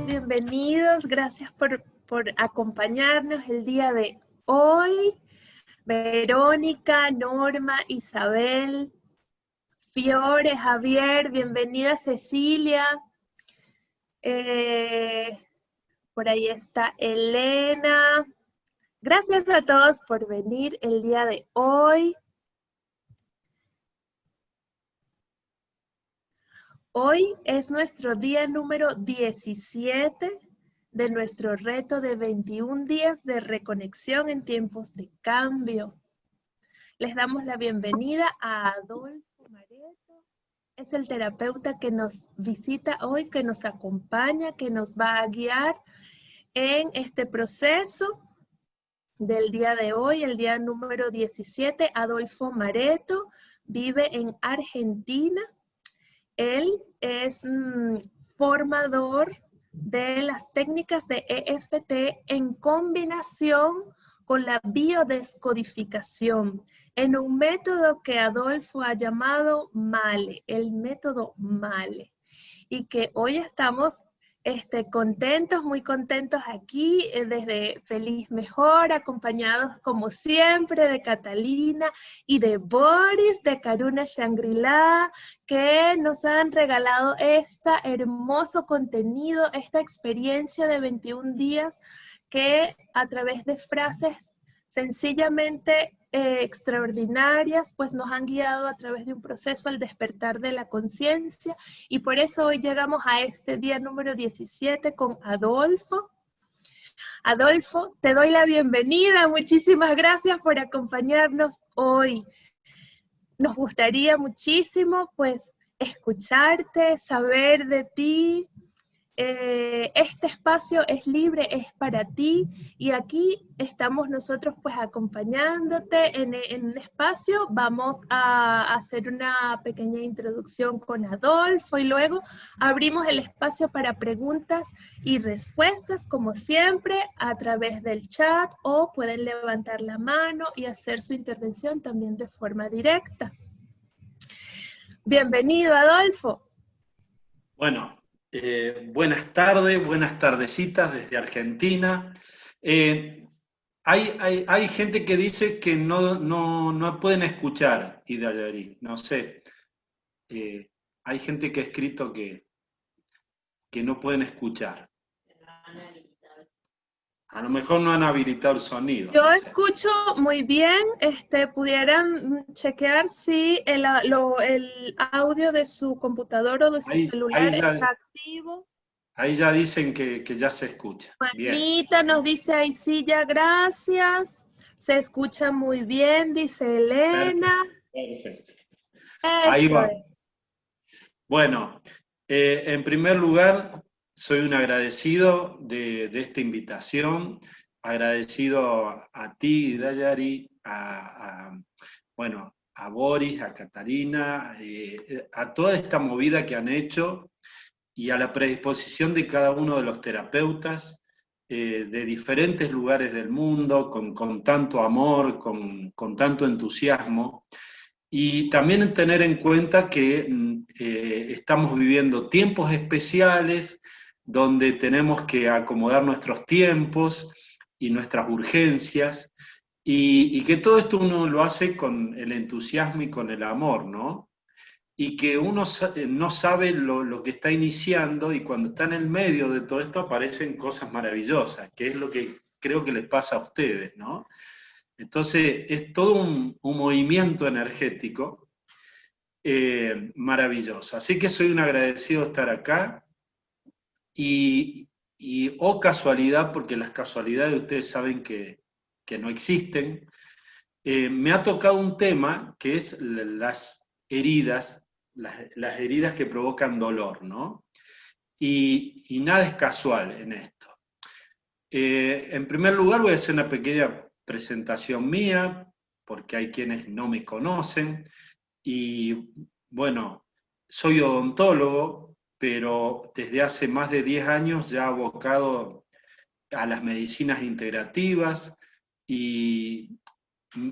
Bienvenidos, gracias por acompañarnos el día de hoy. Verónica, Norma, Isabel, Fiore, Javier, bienvenida Cecilia. Por ahí está Elena. Gracias a todos por venir el día de hoy. Hoy es nuestro día número 17 de nuestro reto de 21 días de reconexión en tiempos de cambio. Les damos la bienvenida a Adolfo Mareto. Es el terapeuta que nos visita hoy, que nos acompaña, que nos va a guiar en este proceso del día de hoy, el día número 17. Adolfo Mareto vive en Argentina. Él es formador de las técnicas de EFT en combinación con la biodescodificación, en un método que Adolfo ha llamado MALE, el método MALE, y que hoy estamos contentos, muy contentos aquí desde Feliz Mejor, acompañados como siempre de Catalina y de Boris de Karuna Shangri-La, que nos han regalado este hermoso contenido, esta experiencia de 21 días que a través de frases sencillamente extraordinarias, pues nos han guiado a través de un proceso al despertar de la conciencia, y por eso hoy llegamos a este día número 17 con Adolfo. Adolfo, te doy la bienvenida, muchísimas gracias por acompañarnos hoy. Nos gustaría muchísimo, pues, escucharte, saber de ti. Este espacio es libre, es para ti, y aquí estamos nosotros pues acompañándote en un espacio. Vamos a hacer una pequeña introducción con Adolfo y luego abrimos el espacio para preguntas y respuestas, como siempre, a través del chat, o pueden levantar la mano y hacer su intervención también de forma directa. Bienvenido, Adolfo. Bueno, buenas tardes, buenas tardecitas desde Argentina. Hay gente que dice que no pueden escuchar Hidayari, no sé. Hay gente que ha escrito que no pueden escuchar. A lo mejor no han habilitado el sonido. Yo no sé. escucho muy bien. Pudieran chequear si el audio de su computador o de su celular está activo. Ahí ya dicen que ya se escucha. Juanita nos dice ahí sí, ya gracias. Se escucha muy bien, dice Elena. Perfecto. Ahí va. Bueno, en primer lugar, soy un agradecido de esta invitación, agradecido a ti, Hidayari, bueno, a Boris, a Catalina, a toda esta movida que han hecho y a la predisposición de cada uno de los terapeutas de diferentes lugares del mundo, con tanto amor, con tanto entusiasmo. Y también tener en cuenta que estamos viviendo tiempos especiales donde tenemos que acomodar nuestros tiempos y nuestras urgencias, y que todo esto uno lo hace con el entusiasmo y con el amor, ¿no? Y que uno no sabe lo que está iniciando, y cuando está en el medio de todo esto aparecen cosas maravillosas, que es lo que creo que les pasa a ustedes, ¿no? Entonces es todo un movimiento energético maravilloso. Así que soy un agradecido de estar acá, y oh casualidad, porque las casualidades ustedes saben que no existen, me ha tocado un tema que es las heridas, las heridas que provocan dolor, ¿no? Y nada es casual en esto. En primer lugar voy a hacer una pequeña presentación mía, porque hay quienes no me conocen, y bueno, soy odontólogo, pero desde hace más de 10 años ya abocado a las medicinas integrativas, y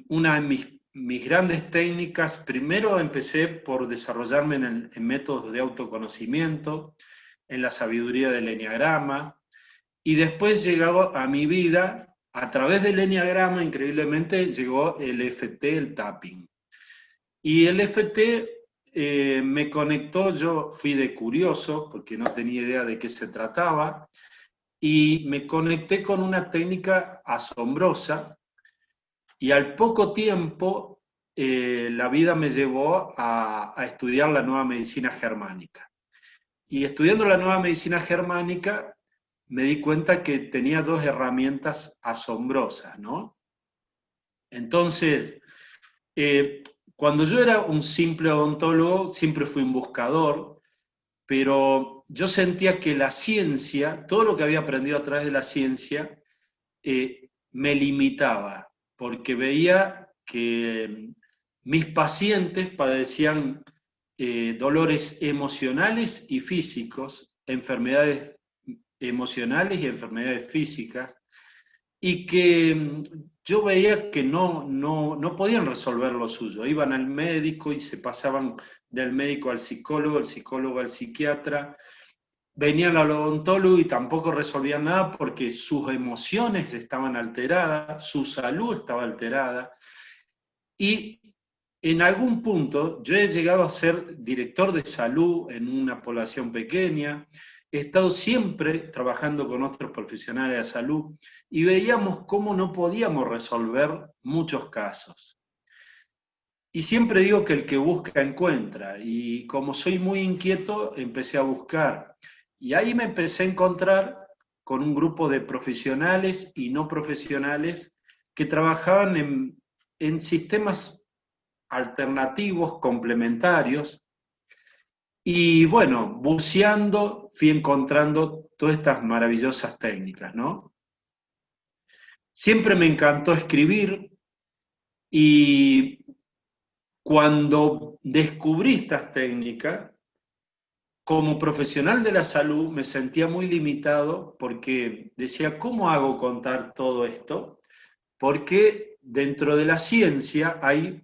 una de mis grandes técnicas, primero empecé por desarrollarme en métodos de autoconocimiento, en la sabiduría del eneagrama, y después llegó a mi vida, a través del eneagrama, increíblemente, llegó el FT, el tapping. Y el FT me conectó, yo fui de curioso, porque no tenía idea de qué se trataba, y me conecté con una técnica asombrosa, y al poco tiempo la vida me llevó a estudiar la nueva medicina germánica. Y estudiando la nueva medicina germánica, me di cuenta que tenía dos herramientas asombrosas, ¿no? Entonces, cuando yo era un simple odontólogo, siempre fui un buscador, pero yo sentía que la ciencia, todo lo que había aprendido a través de la ciencia, me limitaba, porque veía que mis pacientes padecían dolores emocionales y físicos, enfermedades emocionales y enfermedades físicas, y que yo veía que no podían resolver lo suyo. Iban al médico y se pasaban del médico al psicólogo, el psicólogo al psiquiatra, venían al odontólogo y tampoco resolvían nada porque sus emociones estaban alteradas, su salud estaba alterada. Y en algún punto yo he llegado a ser director de salud en una población pequeña, he estado siempre trabajando con otros profesionales de salud y veíamos cómo no podíamos resolver muchos casos. Y siempre digo que el que busca encuentra, y como soy muy inquieto, empecé a buscar. Y ahí me empecé a encontrar con un grupo de profesionales y no profesionales que trabajaban en sistemas alternativos, complementarios, y bueno, buceando fui encontrando todas estas maravillosas técnicas, ¿no? Siempre me encantó escribir, y cuando descubrí estas técnicas, como profesional de la salud me sentía muy limitado porque decía, ¿cómo hago contar todo esto? Porque dentro de la ciencia hay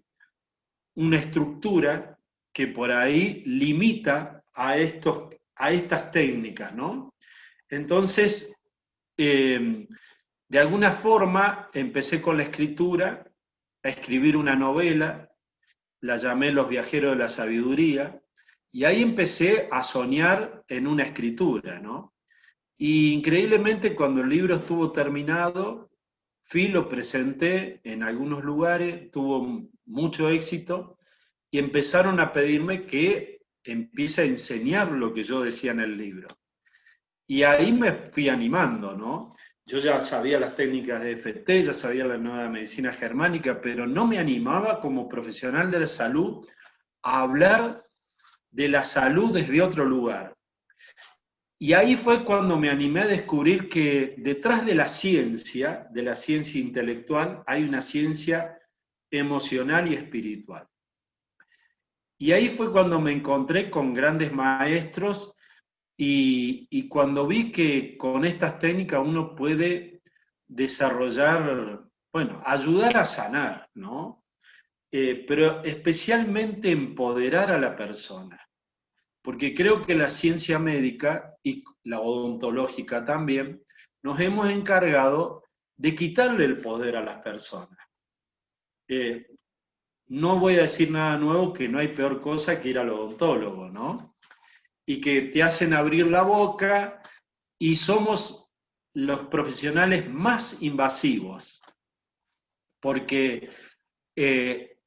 una estructura que por ahí limita a estas técnicas, ¿no? Entonces, de alguna forma empecé con la escritura, a escribir una novela, la llamé Los viajeros de la sabiduría, y ahí empecé a soñar en una escritura, ¿no? Y increíblemente cuando el libro estuvo terminado, fui, lo presenté en algunos lugares, tuvo mucho éxito, y empezaron a pedirme que empiece a enseñar lo que yo decía en el libro. Y ahí me fui animando, ¿no? Yo ya sabía las técnicas de FT, ya sabía la nueva medicina germánica, pero no me animaba como profesional de la salud a hablar de la salud desde otro lugar. Y ahí fue cuando me animé a descubrir que detrás de la ciencia intelectual, hay una ciencia emocional y espiritual. Y ahí fue cuando me encontré con grandes maestros y cuando vi que con estas técnicas uno puede desarrollar, bueno, ayudar a sanar, ¿no? Pero especialmente empoderar a la persona. Porque creo que la ciencia médica y la odontológica también nos hemos encargado de quitarle el poder a las personas. No voy a decir nada nuevo, que no hay peor cosa que ir al odontólogo, ¿no? Y que te hacen abrir la boca, y somos los profesionales más invasivos, porque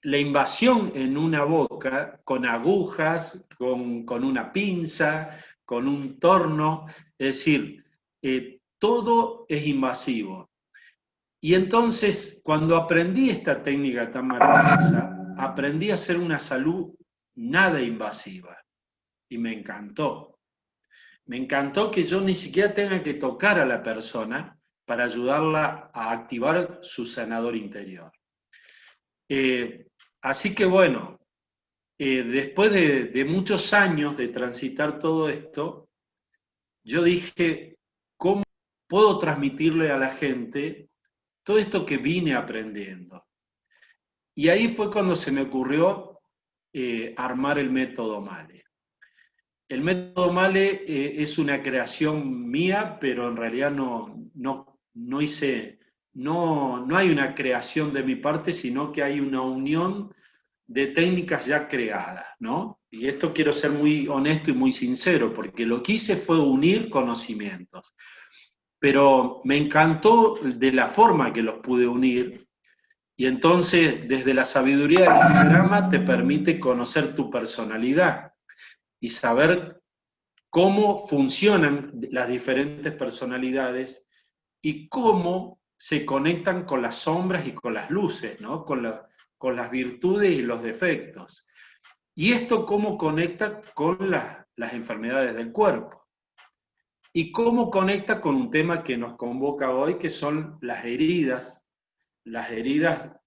la invasión en una boca, con agujas, con una pinza, con un torno, es decir, todo es invasivo. Y entonces, cuando aprendí esta técnica tan maravillosa, aprendí a hacer una salud nada invasiva. Y me encantó. Me encantó que yo ni siquiera tenga que tocar a la persona para ayudarla a activar su sanador interior. Así que bueno, después de muchos años de transitar todo esto, yo dije, ¿cómo puedo transmitirle a la gente todo esto que vine aprendiendo. Y ahí fue cuando se me ocurrió armar el método Male. El método Male es una creación mía, pero en realidad no hice, no hay una creación de mi parte, sino que hay una unión de técnicas ya creadas, ¿no? Y esto quiero ser muy honesto y muy sincero, porque lo que hice fue unir conocimientos. Pero me encantó de la forma que los pude unir, y entonces desde la sabiduría del programa te permite conocer tu personalidad y saber cómo funcionan las diferentes personalidades y cómo se conectan con las sombras y con las luces, ¿no? Con las virtudes y los defectos. Y esto cómo conecta con las enfermedades del cuerpo. Y cómo conecta con un tema que nos convoca hoy, que son las heridas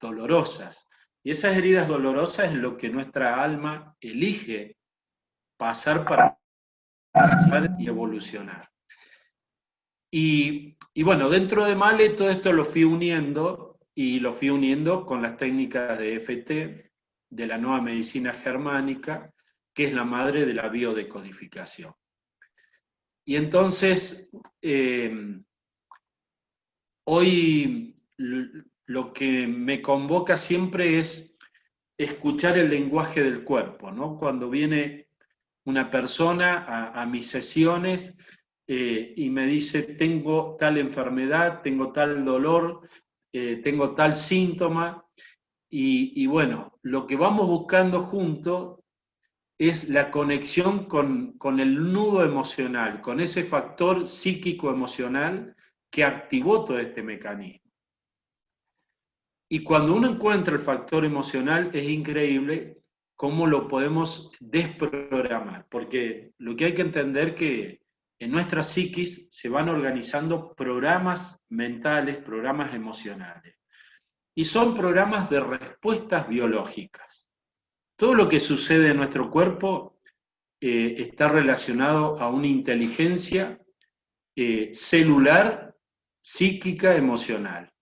dolorosas. Y esas heridas dolorosas es lo que nuestra alma elige pasar para pasar y evolucionar. Y bueno, dentro de Male todo esto lo fui uniendo, y lo fui uniendo con las técnicas de EFT, de la nueva medicina germánica, que es la madre de la biodecodificación. Y entonces, hoy lo que me convoca siempre es escuchar el lenguaje del cuerpo, ¿no? Cuando viene una persona a mis sesiones y me dice, tengo tal enfermedad, tengo tal dolor, tengo tal síntoma, y bueno, lo que vamos buscando juntos es la conexión con el nudo emocional, con ese factor psíquico emocional que activó todo este mecanismo. Y cuando uno encuentra el factor emocional, es increíble cómo lo podemos desprogramar, porque lo que hay que entender que en nuestra psiquis se van organizando programas mentales, programas emocionales, y son programas de respuestas biológicas. Todo lo que sucede en nuestro cuerpo está relacionado a una inteligencia celular, psíquica, emocional.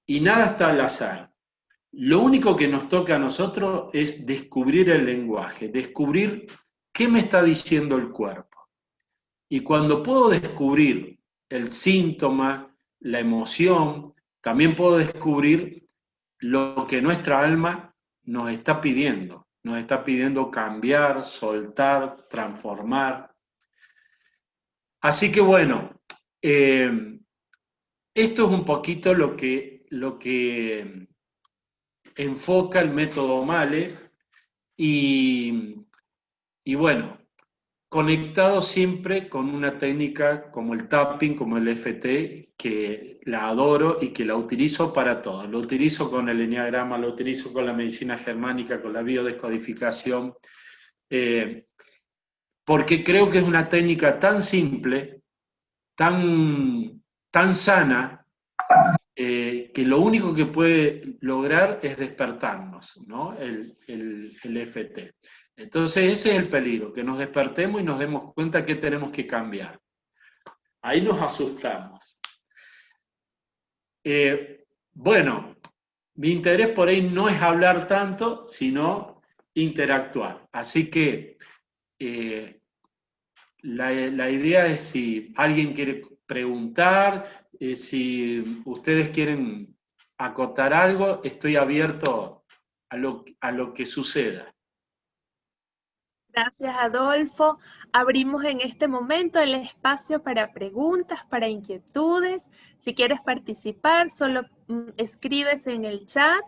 Y nada está al azar. Lo único que nos toca a nosotros es descubrir el lenguaje, descubrir qué me está diciendo el cuerpo. Y cuando puedo descubrir el síntoma, la emoción, también puedo descubrir lo que nuestra alma nos está pidiendo cambiar, soltar, transformar. Así que bueno, esto es un poquito lo que enfoca el método Male, y bueno, conectado siempre con una técnica como el tapping, como el FT, que la adoro y que la utilizo para todo. Lo utilizo con el eneagrama, lo utilizo con la medicina germánica, con la biodescodificación, porque creo que es una técnica tan simple, tan sana, que lo único que puede lograr es despertarnos, ¿no? El FT. Entonces ese es el peligro, que nos despertemos y nos demos cuenta que tenemos que cambiar. Ahí nos asustamos. Bueno, mi interés por ahí no es hablar tanto, sino interactuar. Así que la idea es, si alguien quiere preguntar, si ustedes quieren acotar algo, estoy abierto a lo que suceda. Gracias, Adolfo. Abrimos en este momento el espacio para preguntas, para inquietudes. Si quieres participar, solo escribes en el chat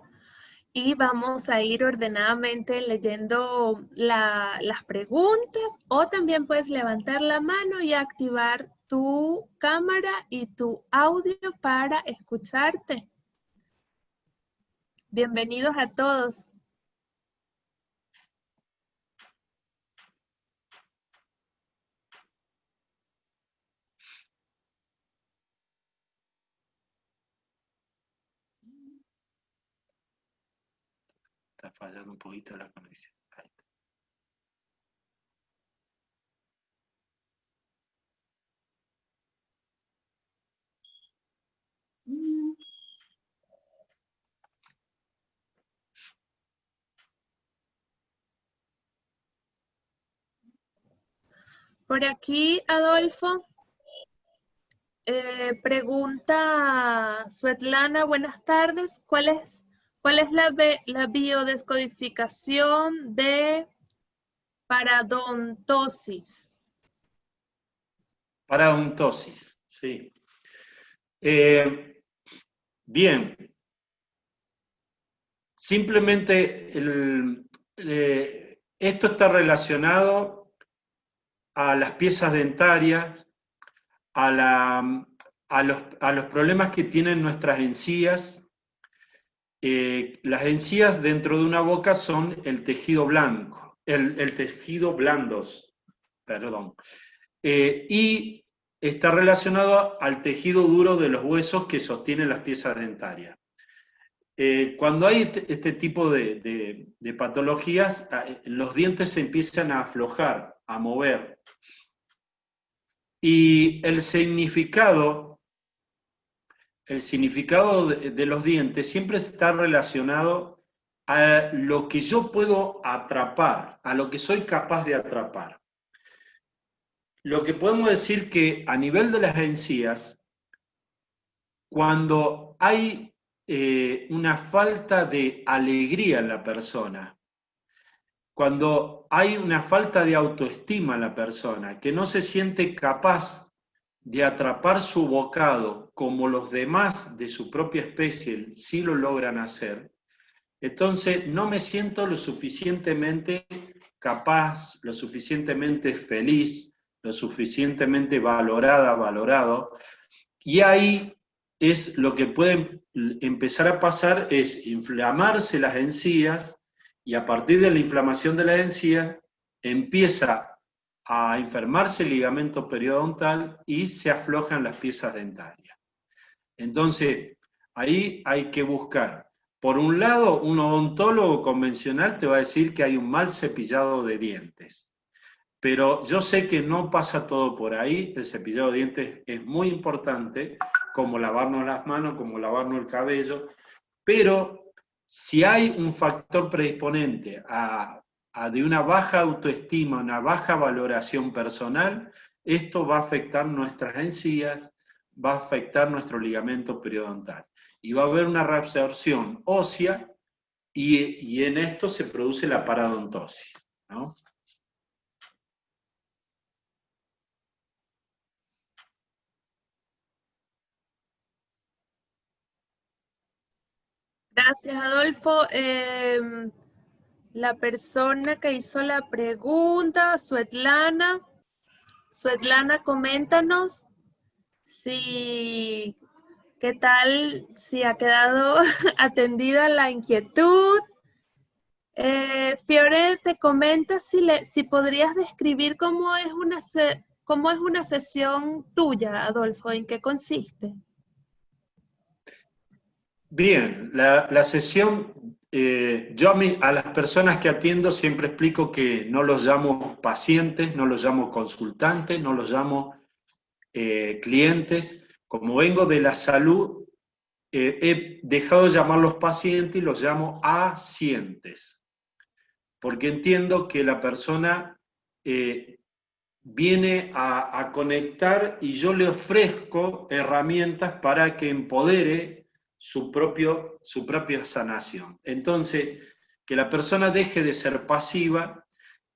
y vamos a ir ordenadamente leyendo las preguntas, o también puedes levantar la mano y activar tu cámara y tu audio para escucharte. Bienvenidos a todos. Está fallando un poquito la conexión. Ahí está. Por aquí, Adolfo, pregunta Svetlana, buenas tardes. ¿Cuál es la biodescodificación de paradontosis? Paradontosis, sí. Bien. Simplemente esto está relacionado a las piezas dentarias, a los problemas que tienen nuestras encías. Las encías dentro de una boca son el tejido blanco, el tejido blandos, perdón. Y está relacionado al tejido duro de los huesos que sostienen las piezas dentarias. Cuando hay este tipo de patologías, los dientes se empiezan a aflojar, a mover. Y el significado de los dientes siempre está relacionado a lo que yo puedo atrapar, a lo que soy capaz de atrapar. Lo que podemos decir que a nivel de las encías, cuando hay una falta de alegría en la persona, cuando hay una falta de autoestima en la persona, que no se siente capaz de atrapar su bocado como los demás de su propia especie sí lo logran hacer, entonces no me siento lo suficientemente capaz, lo suficientemente feliz, lo suficientemente valorada, valorado, y ahí es lo que puede empezar a pasar, es inflamarse las encías, y a partir de la inflamación de las encías empieza a enfermarse el ligamento periodontal y se aflojan las piezas dentarias. Entonces, ahí hay que buscar. Por un lado, un odontólogo convencional te va a decir que hay un mal cepillado de dientes. Pero yo sé que no pasa todo por ahí, el cepillado de dientes es muy importante, como lavarnos las manos, como lavarnos el cabello, pero si hay un factor predisponente de una baja autoestima, una baja valoración personal, esto va a afectar nuestras encías, va a afectar nuestro ligamento periodontal. Y va a haber una reabsorción ósea y en esto se produce la paradontosis, ¿no? Gracias, Adolfo. La persona que hizo la pregunta, Svetlana. Svetlana, coméntanos si, qué tal, si ha quedado atendida la inquietud. Fiore te comenta si podrías describir cómo es una sesión tuya, Adolfo, ¿en qué consiste? Bien, la sesión, yo a las personas que atiendo siempre explico que no los llamo pacientes, no los llamo consultantes, no los llamo clientes. Como vengo de la salud, he dejado de llamarlos pacientes y los llamo asientes, porque entiendo que la persona viene a conectar y yo le ofrezco herramientas para que empodere su propia sanación. Entonces, que la persona deje de ser pasiva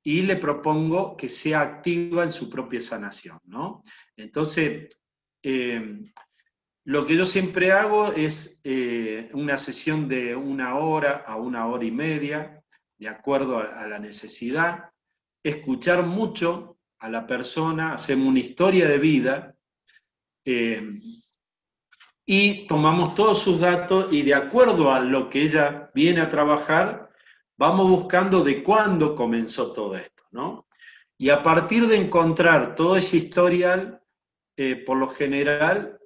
y le propongo que sea activa en su propia sanación, ¿no? Entonces, lo que yo siempre hago es una sesión de 1 hora a 1 hora y media, de acuerdo a la necesidad, escuchar mucho a la persona, hacemos una historia de vida, y tomamos todos sus datos y de acuerdo a lo que ella viene a trabajar, vamos buscando de cuándo comenzó todo esto, ¿no? Y a partir de encontrar todo ese historial, por lo general,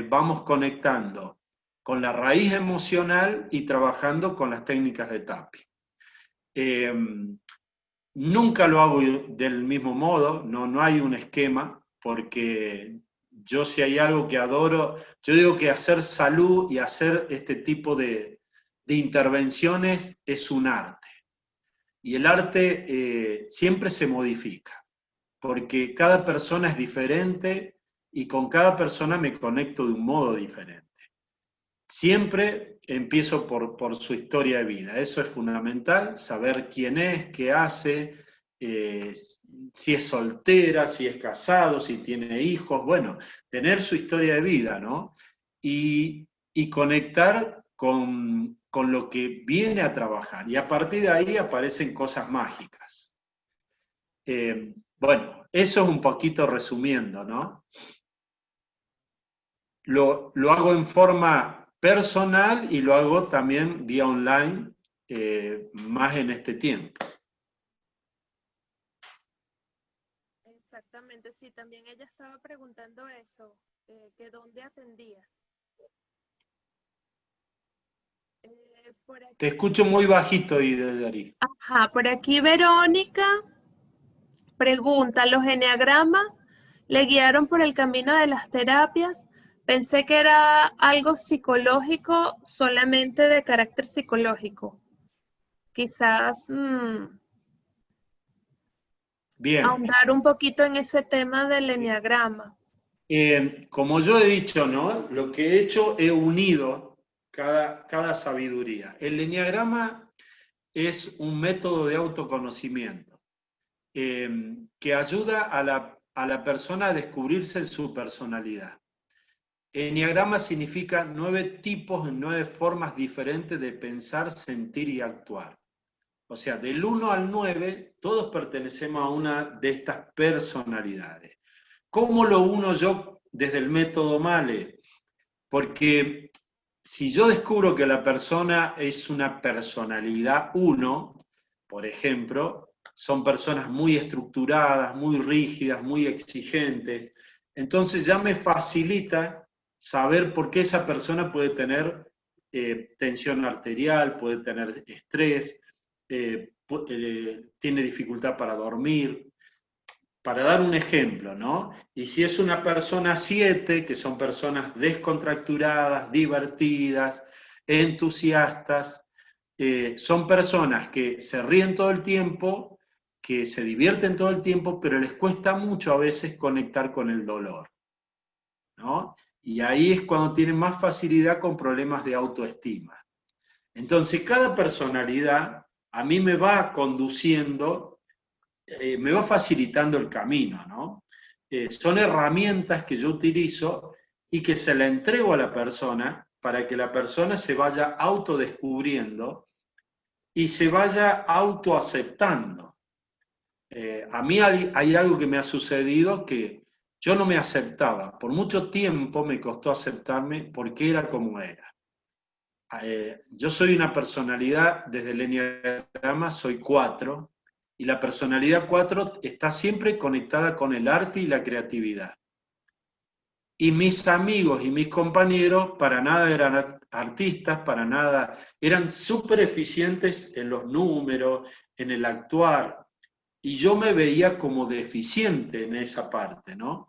vamos conectando con la raíz emocional y trabajando con las técnicas de tapping. Nunca lo hago del mismo modo, no hay un esquema, porque yo si hay algo que adoro, yo digo que hacer salud y hacer este tipo de intervenciones es un arte. Y el arte siempre se modifica, porque cada persona es diferente y con cada persona me conecto de un modo diferente. Siempre empiezo por su historia de vida, eso es fundamental, saber quién es, qué hace, si es soltera, si es casado, si tiene hijos, bueno, tener su historia de vida, ¿no? Y conectar con lo que viene a trabajar. Y a partir de ahí aparecen cosas mágicas. Bueno, eso es un poquito resumiendo, ¿no? Lo hago en forma personal y lo hago también vía online, más en este tiempo. Exactamente, sí, también ella estaba preguntando eso, que dónde atendías. Te escucho muy bajito, Idari. Ajá, por aquí Verónica pregunta, ¿los eneagramas le guiaron por el camino de las terapias? Pensé que era algo psicológico, solamente de carácter psicológico. Quizás Bien. ahondar un poquito en ese tema del eneagrama. Como yo he dicho, ¿no? Lo que he hecho, he unido cada sabiduría. El eneagrama es un método de autoconocimiento que ayuda a la persona a descubrirse en su personalidad. Enneagrama significa 9 tipos, 9 formas diferentes de pensar, sentir y actuar. O sea, del 1 al 9, todos pertenecemos a una de estas personalidades. ¿Cómo lo uno yo desde el método Male? Porque si yo descubro que la persona es una personalidad 1, por ejemplo, son personas muy estructuradas, muy rígidas, muy exigentes, entonces ya me facilita saber por qué esa persona puede tener tensión arterial, puede tener estrés, tiene dificultad para dormir, para dar un ejemplo, ¿no? Y si es una persona 7, que son personas descontracturadas, divertidas, entusiastas, son personas que se ríen todo el tiempo, que se divierten todo el tiempo, pero les cuesta mucho a veces conectar con el dolor, ¿no? Y ahí es cuando tienen más facilidad con problemas de autoestima. Entonces, cada personalidad a mí me va conduciendo, me va facilitando el camino, ¿no? Son herramientas que yo utilizo y que se la entrego a la persona para que la persona se vaya autodescubriendo y se vaya autoaceptando. A mí hay algo que me ha sucedido que yo no me aceptaba. Por mucho tiempo me costó aceptarme porque era como era. Yo soy una personalidad, desde el Enneagrama soy 4, y la personalidad 4 está siempre conectada con el arte y la creatividad. Y mis amigos y mis compañeros para nada eran artistas, para nada, eran súper eficientes en los números, en el actuar, y yo me veía como deficiente en esa parte, ¿no?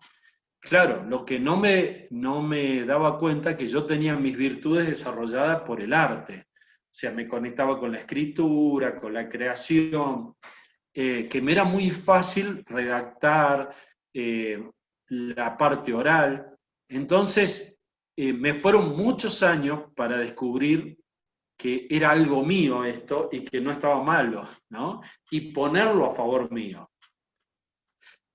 Claro, lo que no me daba cuenta que yo tenía mis virtudes desarrolladas por el arte. O sea, me conectaba con la escritura, con la creación, que me era muy fácil redactar la parte oral. Entonces, me fueron muchos años para descubrir que era algo mío esto y que no estaba malo, ¿no? Y ponerlo a favor mío.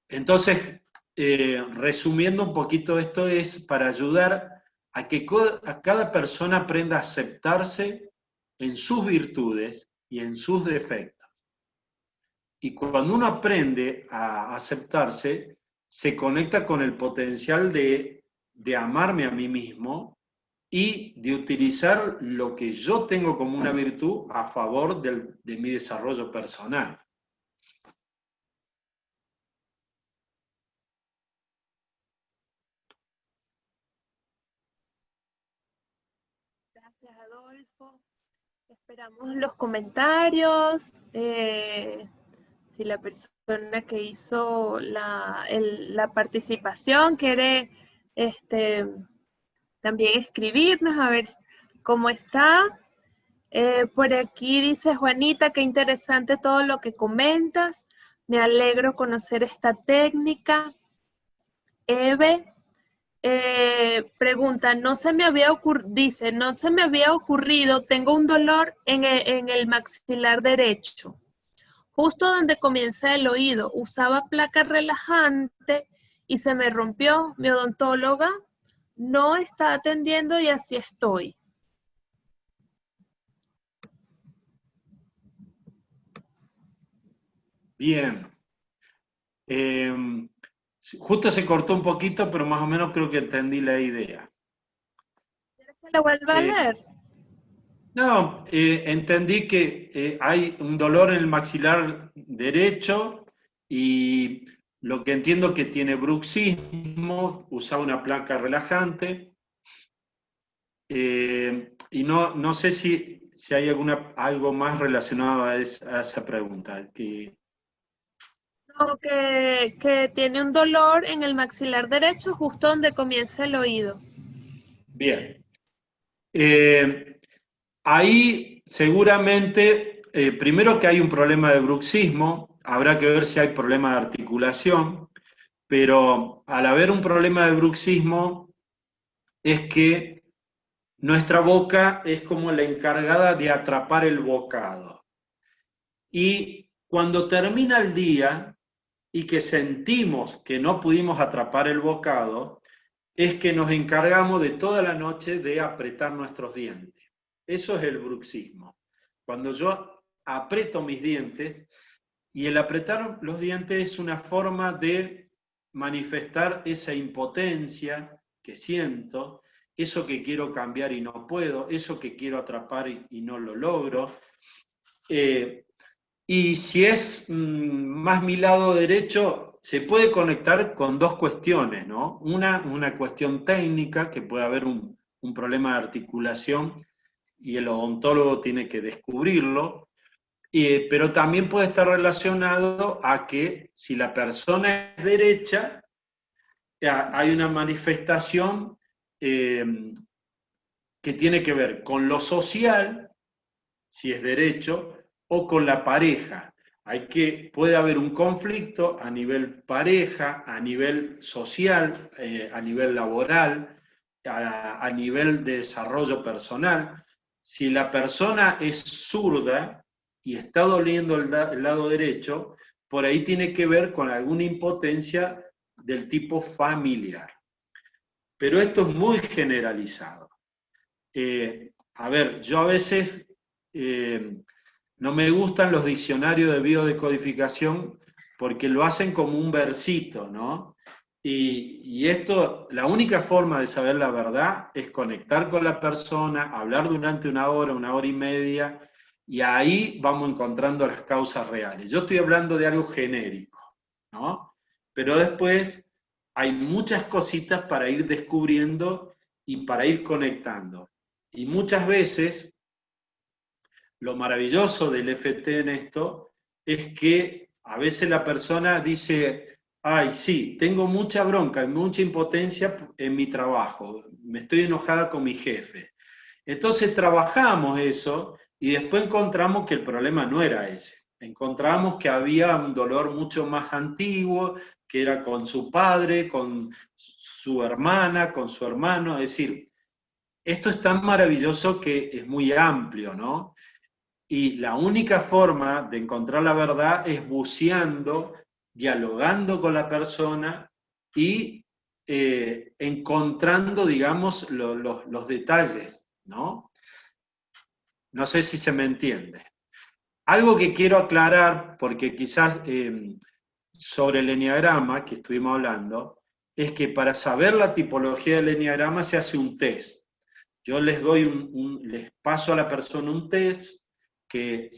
Entonces, resumiendo un poquito esto, es para ayudar a que a cada persona aprenda a aceptarse en sus virtudes y en sus defectos. Y cuando uno aprende a aceptarse, se conecta con el potencial de amarme a mí mismo y de utilizar lo que yo tengo como una virtud a favor de mi desarrollo personal. Gracias, Adolfo. Esperamos los comentarios. Si la persona que hizo la participación quiere también escribirnos, a ver cómo está. Por aquí dice Juanita, qué interesante todo lo que comentas. Me alegro conocer esta técnica. Eve pregunta, no se me había ocurrido, tengo un dolor en el maxilar derecho, justo donde comienza el oído. Usaba placa relajante y se me rompió. Mi odontóloga no está atendiendo y así estoy. Bien. Justo se cortó un poquito, pero más o menos creo que entendí la idea. ¿Quieres que la vuelva a Eh, leer? no, entendí que hay un dolor en el maxilar derecho y lo que entiendo que tiene bruxismo, usaba una placa relajante y no sé si hay algo más relacionado a esa pregunta. No, que tiene un dolor en el maxilar derecho justo donde comienza el oído. Bien. Ahí seguramente, primero que hay un problema de bruxismo, habrá que ver si hay problema de articulación, pero al haber un problema de bruxismo es que nuestra boca es como la encargada de atrapar el bocado. Y cuando termina el día y que sentimos que no pudimos atrapar el bocado, es que nos encargamos de toda la noche de apretar nuestros dientes. Eso es el bruxismo. Cuando yo aprieto mis dientes, y el apretar los dientes es una forma de manifestar esa impotencia que siento, eso que quiero cambiar y no puedo, eso que quiero atrapar y no lo logro. Y si es más mi lado derecho, se puede conectar con dos cuestiones, ¿no? Una cuestión técnica, que puede haber un problema de articulación y el odontólogo tiene que descubrirlo, pero también puede estar relacionado a que si la persona es derecha, hay una manifestación que tiene que ver con lo social, si es derecho, o con la pareja. Puede haber un conflicto a nivel pareja, a nivel social, a nivel laboral, a nivel de desarrollo personal. Si la persona es zurda y está doliendo el lado derecho, por ahí tiene que ver con alguna impotencia del tipo familiar. Pero esto es muy generalizado. A ver, yo a veces no me gustan los diccionarios de biodecodificación porque lo hacen como un versito, ¿no? Y esto, la única forma de saber la verdad es conectar con la persona, hablar durante una hora y media, y ahí vamos encontrando las causas reales. Yo estoy hablando de algo genérico, ¿no? Pero después hay muchas cositas para ir descubriendo y para ir conectando. Y muchas veces lo maravilloso del FT en esto es que a veces la persona dice, ay, sí, tengo mucha bronca, mucha impotencia en mi trabajo, me estoy enojada con mi jefe. Entonces trabajamos eso y después encontramos que el problema no era ese. Encontramos que había un dolor mucho más antiguo, que era con su padre, con su hermana, con su hermano. Es decir, esto es tan maravilloso que es muy amplio, ¿no? Y la única forma de encontrar la verdad es buceando, dialogando con la persona y encontrando, digamos, los detalles, ¿no? No sé si se me entiende. Algo que quiero aclarar, porque quizás sobre el enneagrama que estuvimos hablando, es que para saber la tipología del enneagrama se hace un test. Yo les paso a la persona un test que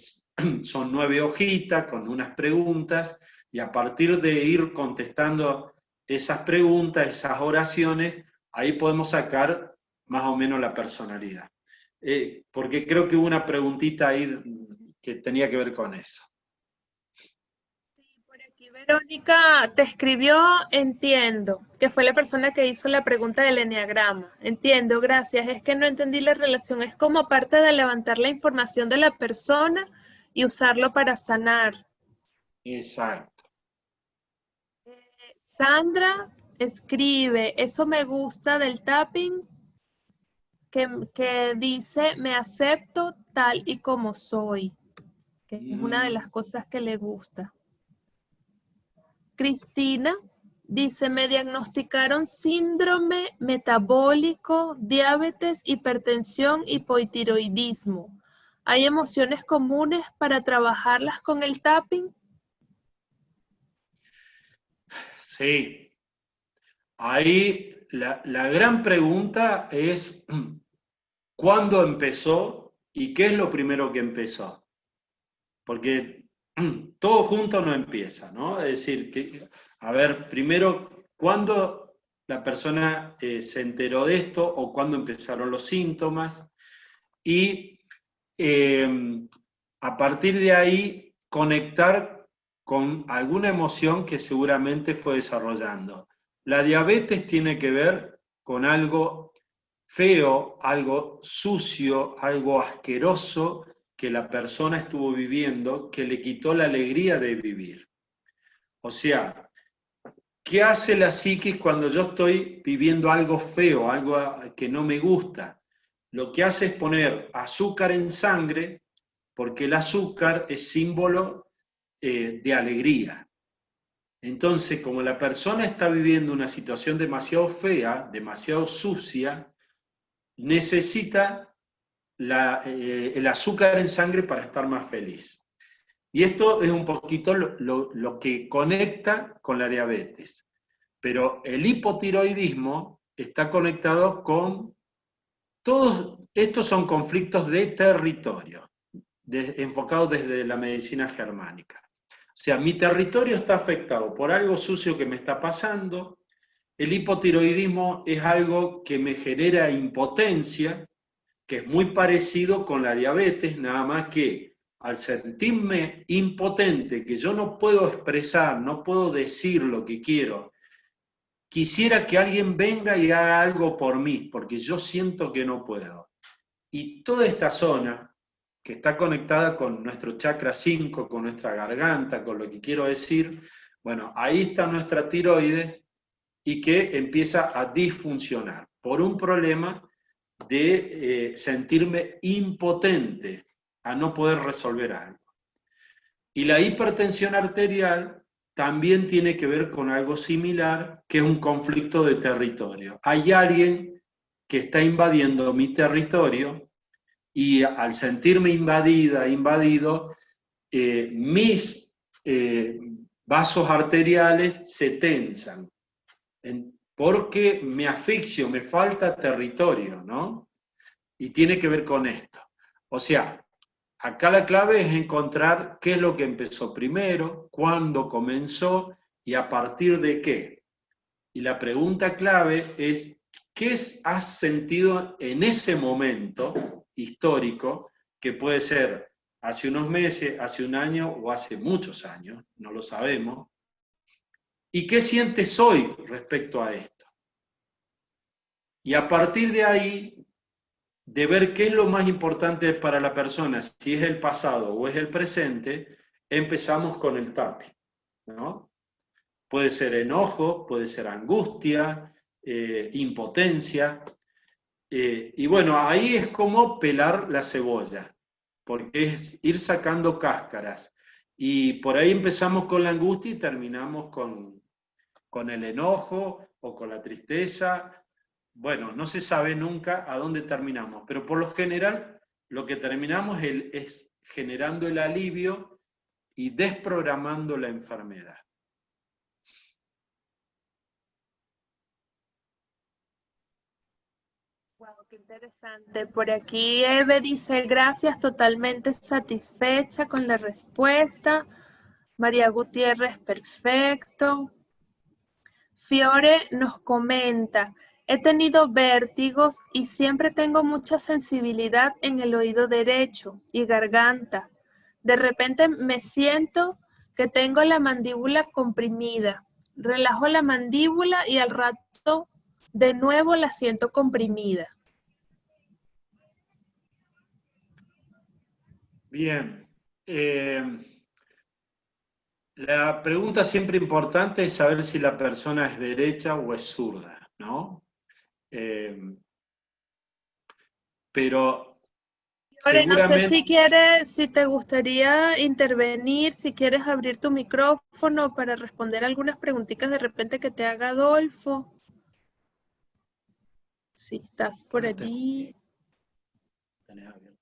son 9 hojitas con unas preguntas y a partir de ir contestando esas preguntas, esas oraciones, ahí podemos sacar más o menos la personalidad. Porque creo que hubo una preguntita ahí que tenía que ver con eso. Sí, por aquí Verónica te escribió, entiendo, que fue la persona que hizo la pregunta del eneagrama. Entiendo, gracias. Es que no entendí la relación. Es como parte de levantar la información de la persona y usarlo para sanar. Exacto. Sandra escribe, eso me gusta del tapping, que dice, me acepto tal y como soy, que es una de las cosas que le gusta. Cristina dice, me diagnosticaron síndrome metabólico, diabetes, hipertensión, hipotiroidismo. ¿Hay emociones comunes para trabajarlas con el tapping? Sí. Ahí la gran pregunta es, ¿cuándo empezó y qué es lo primero que empezó? Porque todo junto no empieza, ¿no? Es decir, que, a ver, primero, ¿cuándo la persona se enteró de esto o cuándo empezaron los síntomas? Y a partir de ahí, conectar con alguna emoción que seguramente fue desarrollando. La diabetes tiene que ver con algo feo, algo sucio, algo asqueroso que la persona estuvo viviendo, que le quitó la alegría de vivir. O sea, ¿qué hace la psiquis cuando yo estoy viviendo algo feo, algo que no me gusta? Lo que hace es poner azúcar en sangre, porque el azúcar es símbolo de alegría. Entonces, como la persona está viviendo una situación demasiado fea, demasiado sucia, necesita el azúcar en sangre para estar más feliz. Y esto es un poquito lo que conecta con la diabetes. Pero el hipotiroidismo está conectado con todos estos son conflictos de territorio, enfocados desde la medicina germánica. O sea, mi territorio está afectado por algo sucio que me está pasando. El hipotiroidismo es algo que me genera impotencia, que es muy parecido con la diabetes, nada más que al sentirme impotente, que yo no puedo expresar, no puedo decir lo que quiero, quisiera que alguien venga y haga algo por mí, porque yo siento que no puedo. Y toda esta zona, que está conectada con nuestro chakra 5, con nuestra garganta, con lo que quiero decir, bueno, ahí está nuestra tiroides y que empieza a disfuncionar por un problema de sentirme impotente a no poder resolver algo. Y la hipertensión arterial también tiene que ver con algo similar, que es un conflicto de territorio. Hay alguien que está invadiendo mi territorio y al sentirme invadido, mis vasos arteriales se tensan, porque me asfixio, me falta territorio, ¿no? Y tiene que ver con esto. O sea, acá la clave es encontrar qué es lo que empezó primero, cuándo comenzó y a partir de qué. Y la pregunta clave es, ¿qué has sentido en ese momento histórico, que puede ser hace unos meses, hace un año o hace muchos años, no lo sabemos? ¿Y qué sientes hoy respecto a esto? Y a partir de ahí, de ver qué es lo más importante para la persona, si es el pasado o es el presente, empezamos con el tapping, ¿no? Puede ser enojo, puede ser angustia, impotencia. Y bueno, ahí es como pelar la cebolla, porque es ir sacando cáscaras. Y por ahí empezamos con la angustia y terminamos con el enojo o con la tristeza. Bueno, no se sabe nunca a dónde terminamos, pero por lo general lo que terminamos es generando el alivio y desprogramando la enfermedad. Wow, qué interesante. Por aquí Eve dice, gracias, totalmente satisfecha con la respuesta. María Gutiérrez, perfecto. Fiore nos comenta, he tenido vértigos y siempre tengo mucha sensibilidad en el oído derecho y garganta. De repente me siento que tengo la mandíbula comprimida. Relajo la mandíbula y al rato de nuevo la siento comprimida. Bien. La pregunta siempre importante es saber si la persona es derecha o es zurda, ¿no? Pero Ahora, no sé seguramente... si quieres, si te gustaría intervenir, si quieres abrir tu micrófono para responder algunas preguntitas de repente que te haga Adolfo. Si estás por Ahora tengo allí. aquí. Tenés abierto.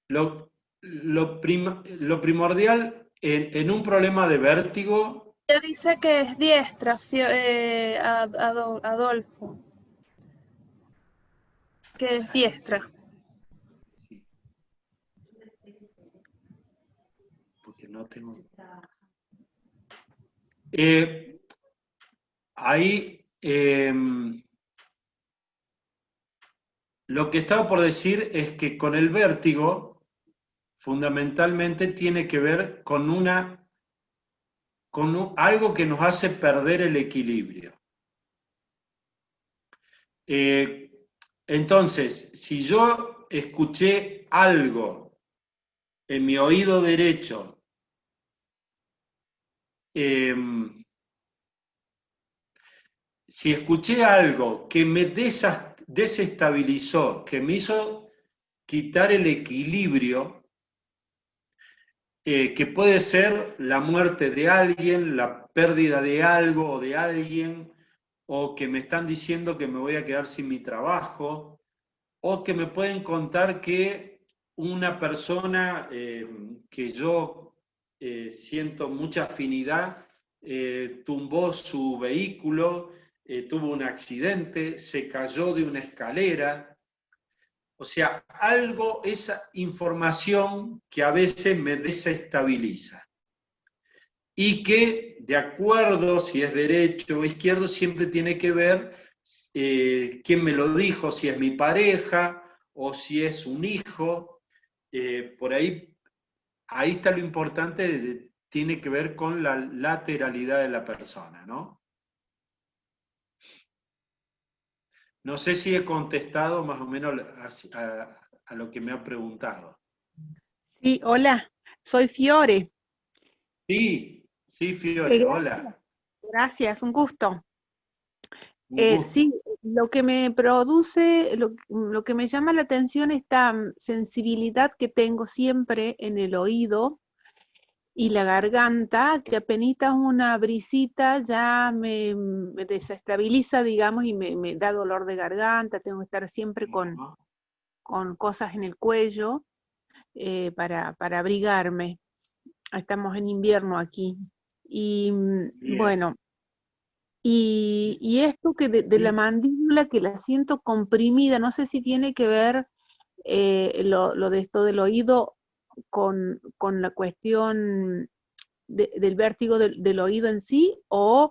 Lo primordial en un problema de vértigo, Ella dice que es diestra, Adolfo, que es diestra. sí, porque no tengo... ahí lo que estaba por decir es que con el vértigo fundamentalmente tiene que ver con algo que nos hace perder el equilibrio. Entonces, si yo escuché algo en mi oído derecho, si escuché algo que me desestabilizó, que me hizo quitar el equilibrio, que puede ser la muerte de alguien, la pérdida de algo o de alguien, o que me están diciendo que me voy a quedar sin mi trabajo, o que me pueden contar que una persona que yo siento mucha afinidad tumbó su vehículo, tuvo un accidente, se cayó de una escalera. O sea, algo, esa información que a veces me desestabiliza y que, de acuerdo si es derecho o izquierdo, siempre tiene que ver quién me lo dijo, si es mi pareja o si es un hijo. Por ahí está lo importante, tiene que ver con la lateralidad de la persona, ¿no? No sé si he contestado más o menos a lo que me ha preguntado. Sí, hola, soy Fiore. Sí, sí, Fiore, Gracias, hola, gracias, un gusto. un gusto. Sí, lo que me produce, lo que me llama la atención es esta sensibilidad que tengo siempre en el oído y la garganta, que apenitas una brisita ya me desestabiliza, digamos, y me da dolor de garganta, tengo que estar siempre con cosas en el cuello para abrigarme. Estamos en invierno aquí. Y Bien. bueno, y esto que de la mandíbula que la siento comprimida, no sé si tiene que ver lo de esto del oído con la cuestión del vértigo del oído en sí, o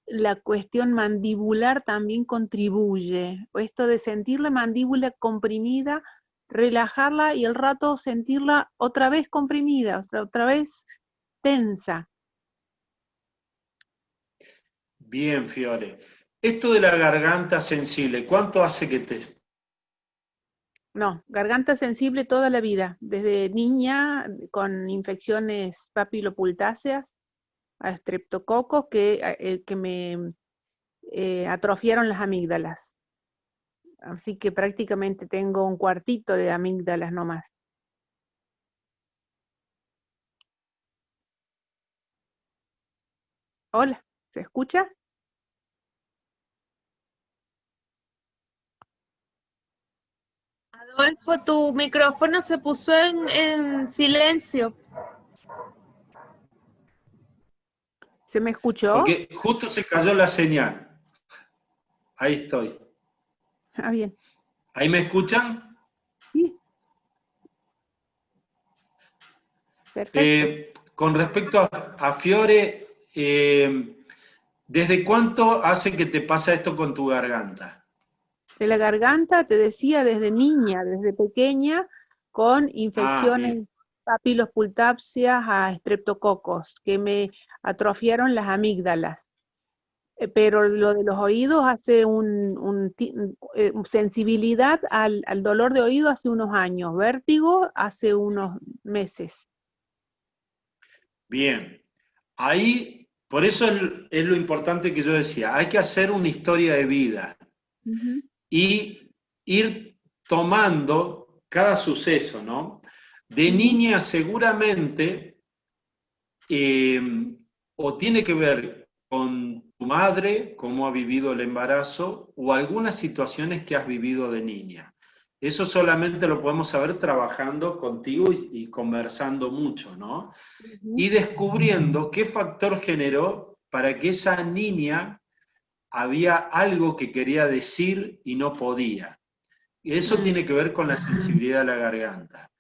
la cuestión mandibular también contribuye. O esto de sentir la mandíbula comprimida, relajarla y al rato sentirla otra vez comprimida, otra vez tensa. Bien, Fiore. Esto de la garganta sensible, ¿cuánto hace que te... No, garganta sensible toda la vida, desde niña con infecciones papilopultáceas a estreptococos que me atrofiaron las amígdalas. Así que prácticamente tengo un cuartito de amígdalas nomás. Hola, ¿se escucha? Adolfo, tu micrófono se puso en silencio. ¿Se me escuchó? Porque justo se cayó la señal. Ahí estoy. Ah, bien. ¿Ahí me escuchan? Sí, perfecto. Con respecto a Fiore, ¿Desde cuánto hace que te pasa esto con tu garganta? De la garganta, te decía, desde niña, desde pequeña, con Ah, infecciones, bien. papilopultápsias a estreptococos, que me atrofiaron las amígdalas. Pero lo de los oídos hace sensibilidad al dolor de oído hace unos años, vértigo hace unos meses. Bien. Ahí, por eso es lo importante que yo decía, hay que hacer una historia de vida Ujú. y ir tomando cada suceso, ¿no? De Ujú. niña seguramente eh, o tiene que ver con tu madre, cómo ha vivido el embarazo, o algunas situaciones que has vivido de niña. Eso solamente lo podemos saber trabajando contigo y conversando mucho, ¿no? Ujú. Y descubriendo qué factor generó para que esa niña había algo que quería decir y no podía. Y eso Mm. tiene que ver con la sensibilidad de la garganta.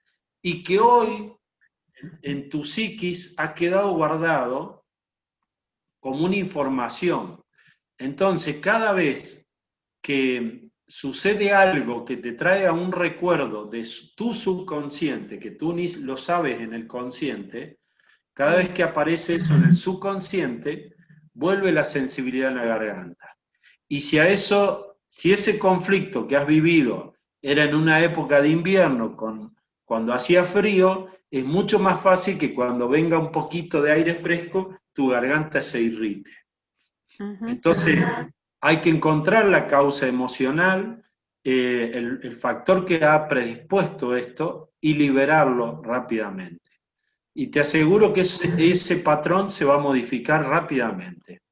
Y que hoy en tu psiquis ha quedado guardado como una información. Entonces, cada vez que sucede algo que te trae a un recuerdo de tu subconsciente, que tú ni lo sabes en el consciente, cada vez Mm. que aparece eso en el subconsciente, vuelve la sensibilidad en la garganta. Y si a eso, si ese conflicto que has vivido era en una época de invierno, cuando hacía frío, es mucho más fácil que cuando venga un poquito de aire fresco, tu garganta se irrite. Ujú. Entonces, hay que encontrar la causa emocional, el factor que ha predispuesto esto y liberarlo rápidamente. Y te aseguro que ese patrón se va a modificar rápidamente.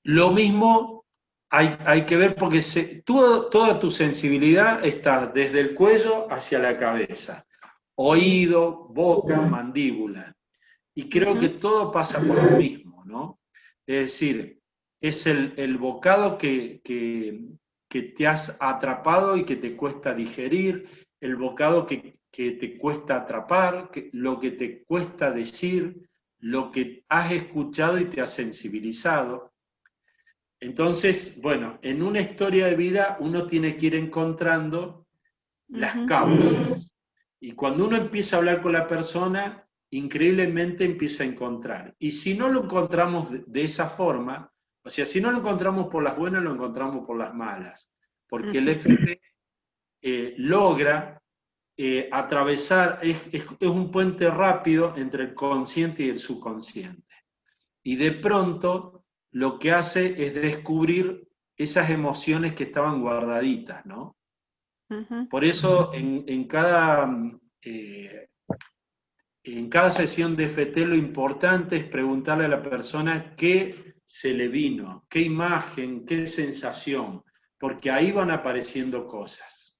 Lo mismo hay que ver porque toda tu sensibilidad está desde el cuello hacia la cabeza, Sí. oído, boca, mandíbula. Y creo que Ujú. todo pasa por lo mismo, ¿no? Es decir, es el bocado que te has atrapado y que te cuesta digerir, el bocado que te cuesta atrapar, lo que te cuesta decir, lo que has escuchado y te has sensibilizado. Entonces, bueno, en una historia de vida uno tiene que ir encontrando las Ujú. causas. Y cuando uno empieza a hablar con la persona, increíblemente empieza a encontrar. Y si no lo encontramos de esa forma, o sea, si no lo encontramos por las buenas, lo encontramos por las malas. Porque el Ujú. FT logra atravesar, es un puente rápido entre el consciente y el subconsciente. Y de pronto lo que hace es descubrir esas emociones que estaban guardaditas, ¿no? Ujú. Por eso en cada sesión de FT lo importante es preguntarle a la persona qué se le vino, qué imagen, qué sensación, porque ahí van apareciendo cosas.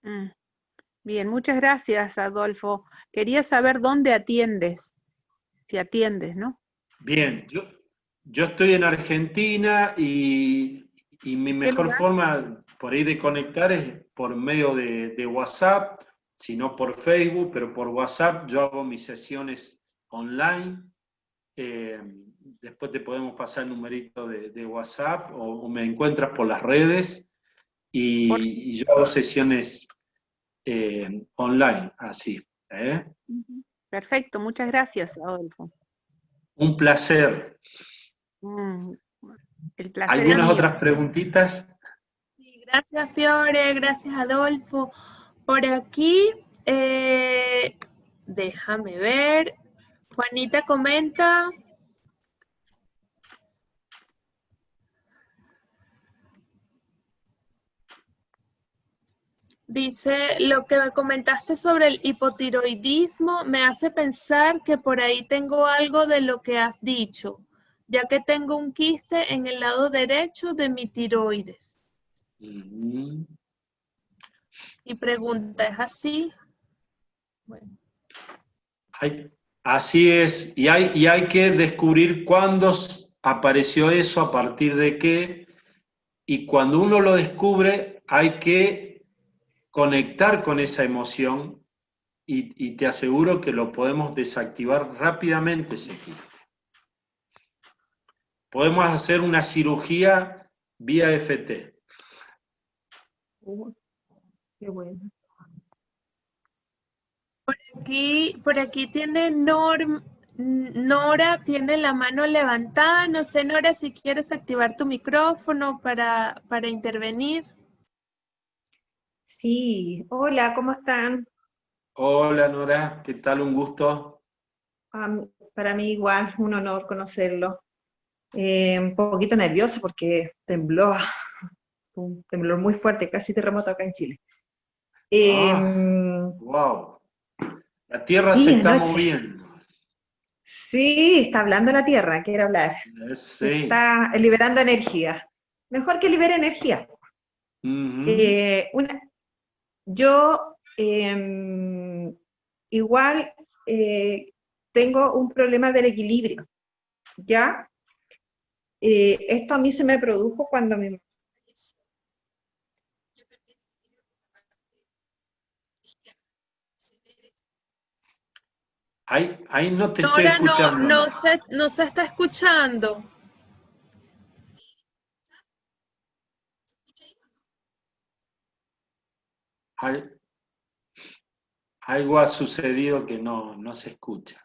Mm. Bien, muchas gracias, Adolfo. Quería saber dónde atiendes, si atiendes, ¿no? Bien, yo estoy en Argentina y mi ¿En qué mejor lugar? forma por ahí de conectar es por medio de WhatsApp, si no por Facebook, pero por WhatsApp yo hago mis sesiones online. Eh, Después te podemos pasar el numerito de WhatsApp o me encuentras por las redes Por... y yo hago sesiones online, así. ¿Eh? Ujú. Perfecto, muchas gracias, Adolfo. Un placer. Mm, el placer es ¿Algunas mío. otras preguntitas? Sí, gracias, Fiore, gracias, Adolfo. Por aquí, déjame ver. Juanita comenta, dice, lo que me comentaste sobre el hipotiroidismo me hace pensar que por ahí tengo algo de lo que has dicho, ya que tengo un quiste en el lado derecho de mi tiroides. Mm. Y pregunta, ¿es así? Bueno. Así es, y hay que descubrir cuándo apareció eso, a partir de qué, y cuando uno lo descubre hay que conectar con esa emoción y te aseguro que lo podemos desactivar rápidamente ese quiste. podemos hacer una cirugía vía FT. Qué bueno. Por aquí tiene Nora, tiene la mano levantada. No sé, Nora, si quieres activar tu micrófono para intervenir. Sí, hola, ¿cómo están? Hola Nora, ¿qué tal? Un gusto. Para mí igual, un honor conocerlo. Un poquito nerviosa porque tembló, un temblor muy fuerte, casi terremoto acá en Chile. Wow. La Tierra se Sí, está anoche. moviendo. Sí, está hablando la Tierra, quiere hablar. Sí. Está liberando energía. Mejor que libere energía. Ujú. Yo igual tengo un problema del equilibrio, ¿ya? Esto a mí se me produjo cuando mi mamá falleció. Ahí no te estoy Nora, escuchando. no se está escuchando. Al- Algo ha sucedido que no se escucha.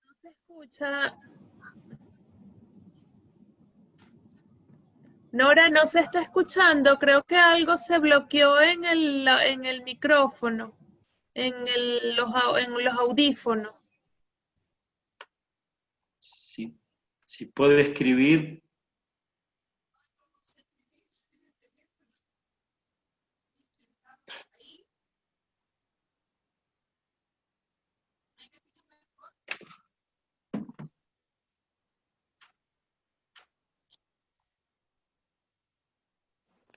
No se escucha. Nora, no se está escuchando. Creo que algo se bloqueó en el micrófono, en los audífonos. Si puede escribir.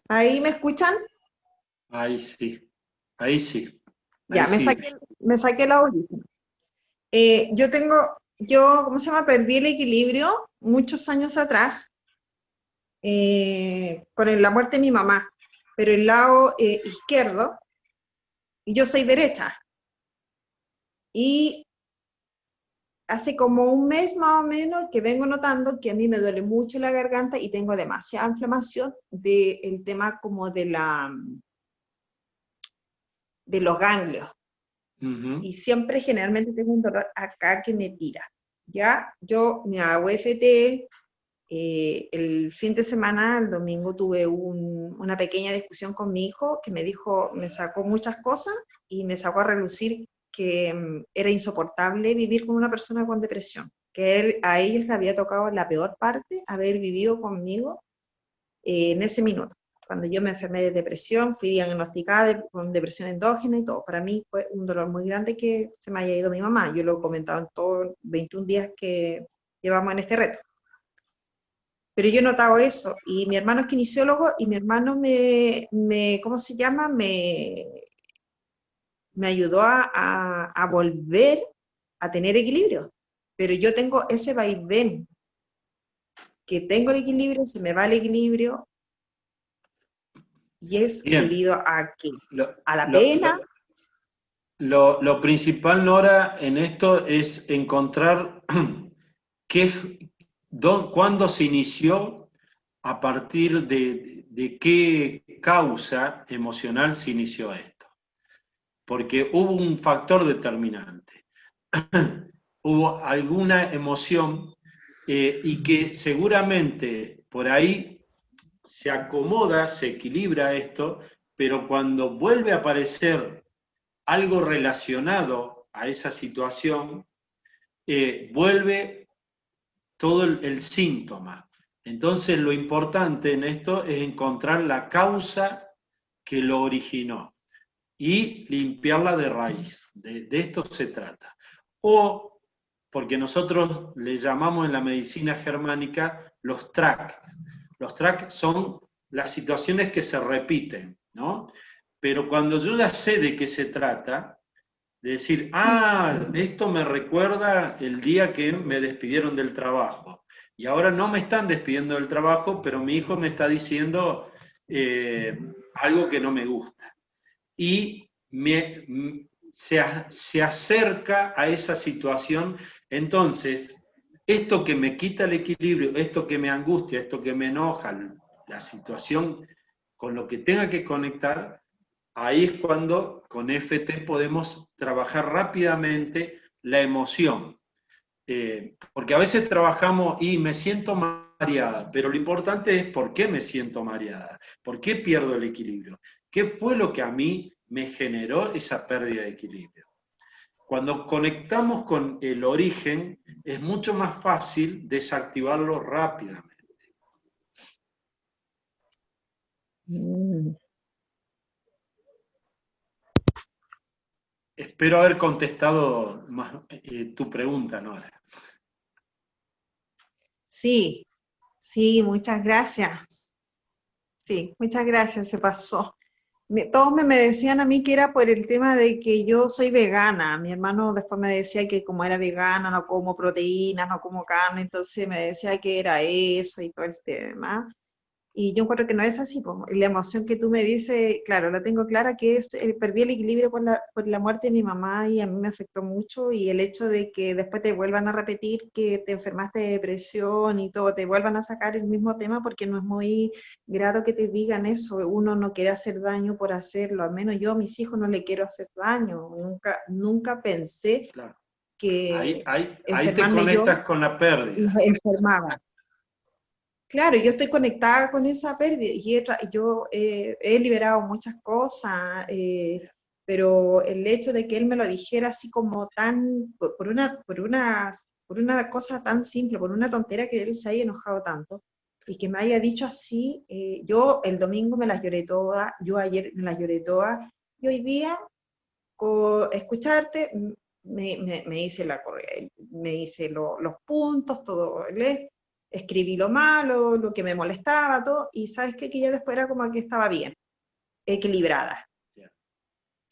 ¿Ahí me escuchan? Ahí sí. Ahí sí. Ahí Ya, sí. me saqué el audífono. ¿Cómo se llama? Perdí el equilibrio muchos años atrás con la muerte de mi mamá, pero el lado izquierdo, y yo soy derecha, y hace como un mes más o menos que vengo notando que a mí me duele mucho la garganta y tengo demasiada inflamación del tema como de los ganglios. Ujú. Y siempre generalmente tengo un dolor acá que me tira. Ya, yo me hago FT, el fin de semana, el domingo, tuve una pequeña discusión con mi hijo que me dijo, me sacó muchas cosas y me sacó a relucir que era insoportable vivir con una persona con depresión, que a ellos le había tocado la peor parte, haber vivido conmigo en ese minuto. Cuando yo me enfermé de depresión, fui diagnosticada con depresión endógena y todo. Para mí fue un dolor muy grande que se me haya ido mi mamá. Yo lo he comentado en todos 21 días que llevamos en este reto. Pero yo he notado eso, y mi hermano es kinesiólogo, y mi hermano ¿cómo se llama? Me ayudó a volver a tener equilibrio. Pero yo tengo ese vaivén, que tengo el equilibrio, se me va el equilibrio, y es Bien. debido a que, Lo, a la lo- pena. lo principal, Nora, en esto es encontrar cuándo se inició, a partir de qué causa emocional se inició esto. Porque hubo un factor determinante. Hubo alguna emoción y que seguramente por ahí se acomoda, se equilibra esto, pero cuando vuelve a aparecer algo relacionado a esa situación, vuelve todo el síntoma. Entonces lo importante en esto es encontrar la causa que lo originó y limpiarla de raíz. De esto se trata. O, porque nosotros le llamamos en la medicina germánica los tracks. Los tracks son las situaciones que se repiten, ¿no? Pero cuando yo ya sé de qué se trata, de decir, esto me recuerda el día que me despidieron del trabajo. Y ahora no me están despidiendo del trabajo, pero mi hijo me está diciendo algo que no me gusta. Y se acerca a esa situación Entonces, esto que me quita el equilibrio, esto que me angustia, esto que me enoja, la situación con lo que tenga que conectar, ahí es cuando con FT podemos trabajar rápidamente la emoción. Porque a veces trabajamos y me siento mareada, pero lo importante es por qué me siento mareada, por qué pierdo el equilibrio, qué fue lo que a mí me generó esa pérdida de equilibrio. Cuando conectamos con el origen, es mucho más fácil desactivarlo rápidamente. Mm. Espero haber contestado tu pregunta, Nora. Sí, sí, muchas gracias. Sí, muchas gracias, se pasó. Todos me decían a mí que era por el tema de que yo soy vegana. Mi hermano después me decía que como era vegana no como proteínas, no como carne, entonces me decía que era eso y todo el tema. Y yo encuentro que no es así, po. Y la emoción que tú me dices, claro, la tengo clara, que es, perdí el equilibrio por la muerte de mi mamá y a mí me afectó mucho, y el hecho de que después te vuelvan a repetir que te enfermaste de depresión y todo, te vuelvan a sacar el mismo tema, porque no es muy grato que te digan eso, uno no quiere hacer daño por hacerlo, al menos yo a mis hijos no le quiero hacer daño, nunca pensé Claro. que Ahí te enfermarme yo conectas con la los pérdida. enfermaba. Claro, yo estoy conectada con esa pérdida y yo he liberado muchas cosas, pero el hecho de que él me lo dijera así como tan, por una cosa tan simple, por una tontera, que él se haya enojado tanto y que me haya dicho así, yo el domingo me las lloré todas, yo ayer me las lloré todas, y hoy día escucharte me hice me hice los puntos, todo, escribí lo malo, lo que me molestaba, todo, y sabes qué, que ya después era como que estaba bien, equilibrada. Yeah.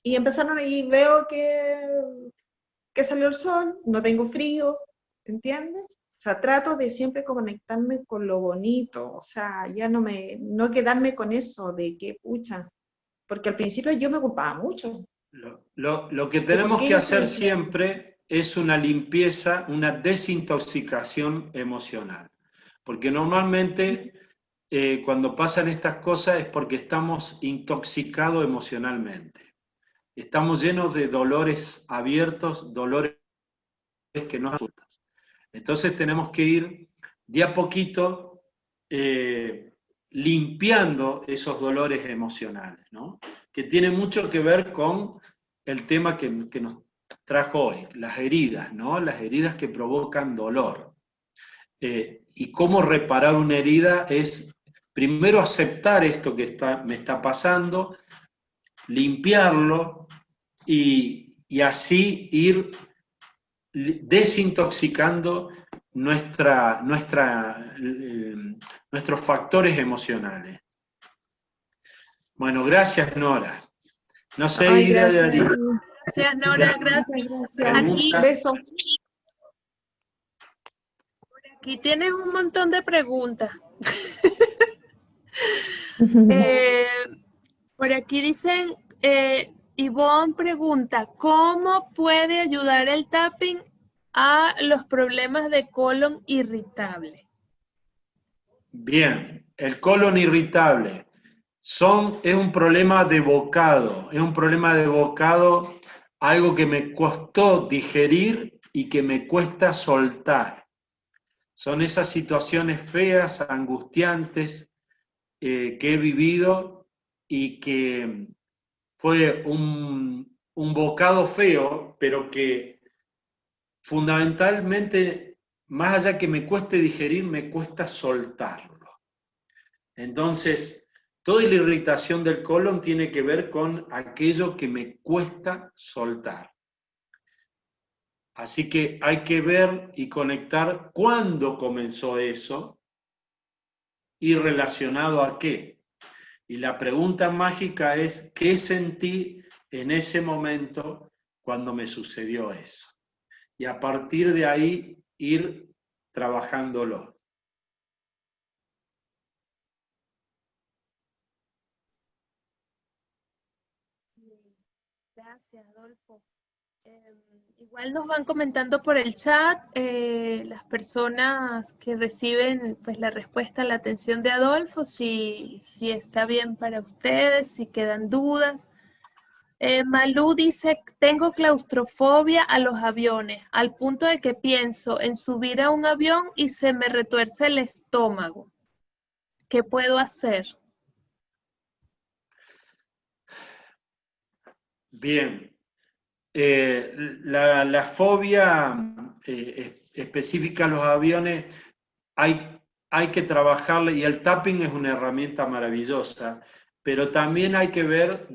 Y empezaron y veo que salió el sol, no tengo frío, ¿entiendes? O sea, trato de siempre conectarme con lo bonito, o sea, ya no quedarme con eso de que, pucha, porque al principio yo me culpaba mucho, Lo que que por tenemos qué que yo estoy hacer enferma. siempre es una limpieza, una desintoxicación emocional. Porque normalmente cuando pasan estas cosas es porque estamos intoxicados emocionalmente. Estamos llenos de dolores abiertos, dolores que no asustan. Entonces tenemos que ir de a poquito limpiando esos dolores emocionales, ¿no? Que tiene mucho que ver con el tema que nos trajo hoy, las heridas, ¿no? Las heridas que provocan dolor. Y cómo reparar una herida es primero aceptar esto que me está pasando, limpiarlo y así ir desintoxicando nuestros factores emocionales. Bueno, gracias Nora. No sé, Ay, Ida gracias de a Ari, Gracias, si Nora, hay muchas gracias. gracias. Aquí, preguntas. Besos. aquí tienes un montón de preguntas. Eh, por aquí dicen, Ivonne pregunta, ¿cómo puede ayudar el tapping a los problemas de colon irritable? Bien, el colon irritable es un problema de bocado, algo que me costó digerir y que me cuesta soltar. Son esas situaciones feas, angustiantes, que he vivido y que fue un bocado feo, pero que fundamentalmente, más allá que me cueste digerir, me cuesta soltarlo. Entonces, toda la irritación del colon tiene que ver con aquello que me cuesta soltar. Así que hay que ver y conectar cuándo comenzó eso y relacionado a qué. Y la pregunta mágica es, ¿qué sentí en ese momento cuando me sucedió eso? Y a partir de ahí ir trabajándolo. Gracias, Adolfo. Igual nos van comentando por el chat las personas que reciben pues la respuesta a la atención de Adolfo, si está bien para ustedes, si quedan dudas. Malú dice, tengo claustrofobia a los aviones, al punto de que pienso en subir a un avión y se me retuerce el estómago. ¿Qué puedo hacer? Bien. La fobia específica a los aviones hay que trabajarla, y el tapping es una herramienta maravillosa, pero también hay que ver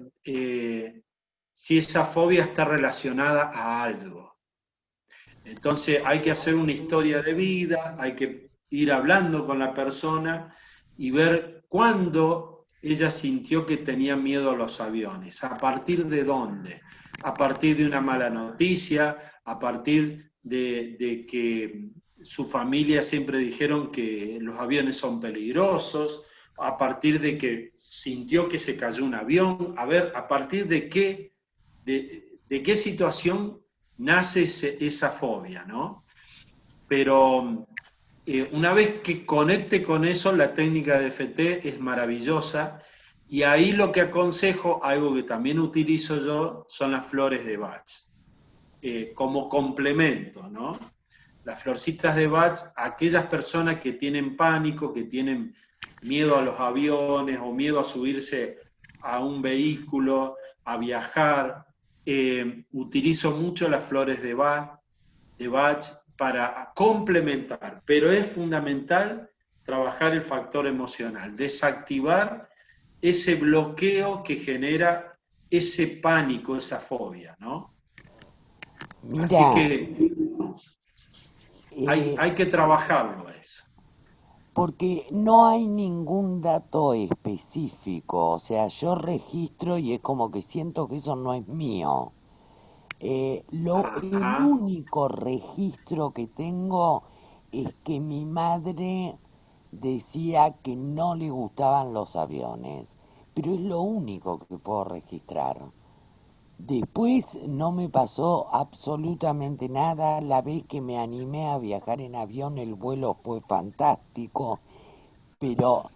si esa fobia está relacionada a algo. Entonces hay que hacer una historia de vida, hay que ir hablando con la persona y ver cuándo ella sintió que tenía miedo a los aviones, a partir de dónde, a partir de una mala noticia, a partir de que su familia siempre dijeron que los aviones son peligrosos, a partir de que sintió que se cayó un avión, a ver, a partir de qué situación nace esa fobia, ¿no? Pero una vez que conecte con eso, la técnica de FT es maravillosa, y ahí lo que aconsejo, algo que también utilizo yo, son las flores de Bach, como complemento, ¿no? Las florcitas de Bach, aquellas personas que tienen pánico, que tienen miedo a los aviones o miedo a subirse a un vehículo, a viajar, utilizo mucho las flores de Bach para complementar, pero es fundamental trabajar el factor emocional, desactivar ese bloqueo que genera ese pánico, esa fobia, ¿no? Mira, Así que hay que trabajarlo eso. porque no hay ningún dato específico, o sea, yo registro y es como que siento que eso no es mío. El único registro que tengo es que mi madre decía que no le gustaban los aviones, pero es lo único que puedo registrar. Después no me pasó absolutamente nada. La vez que me animé a viajar en avión, el vuelo fue fantástico, pero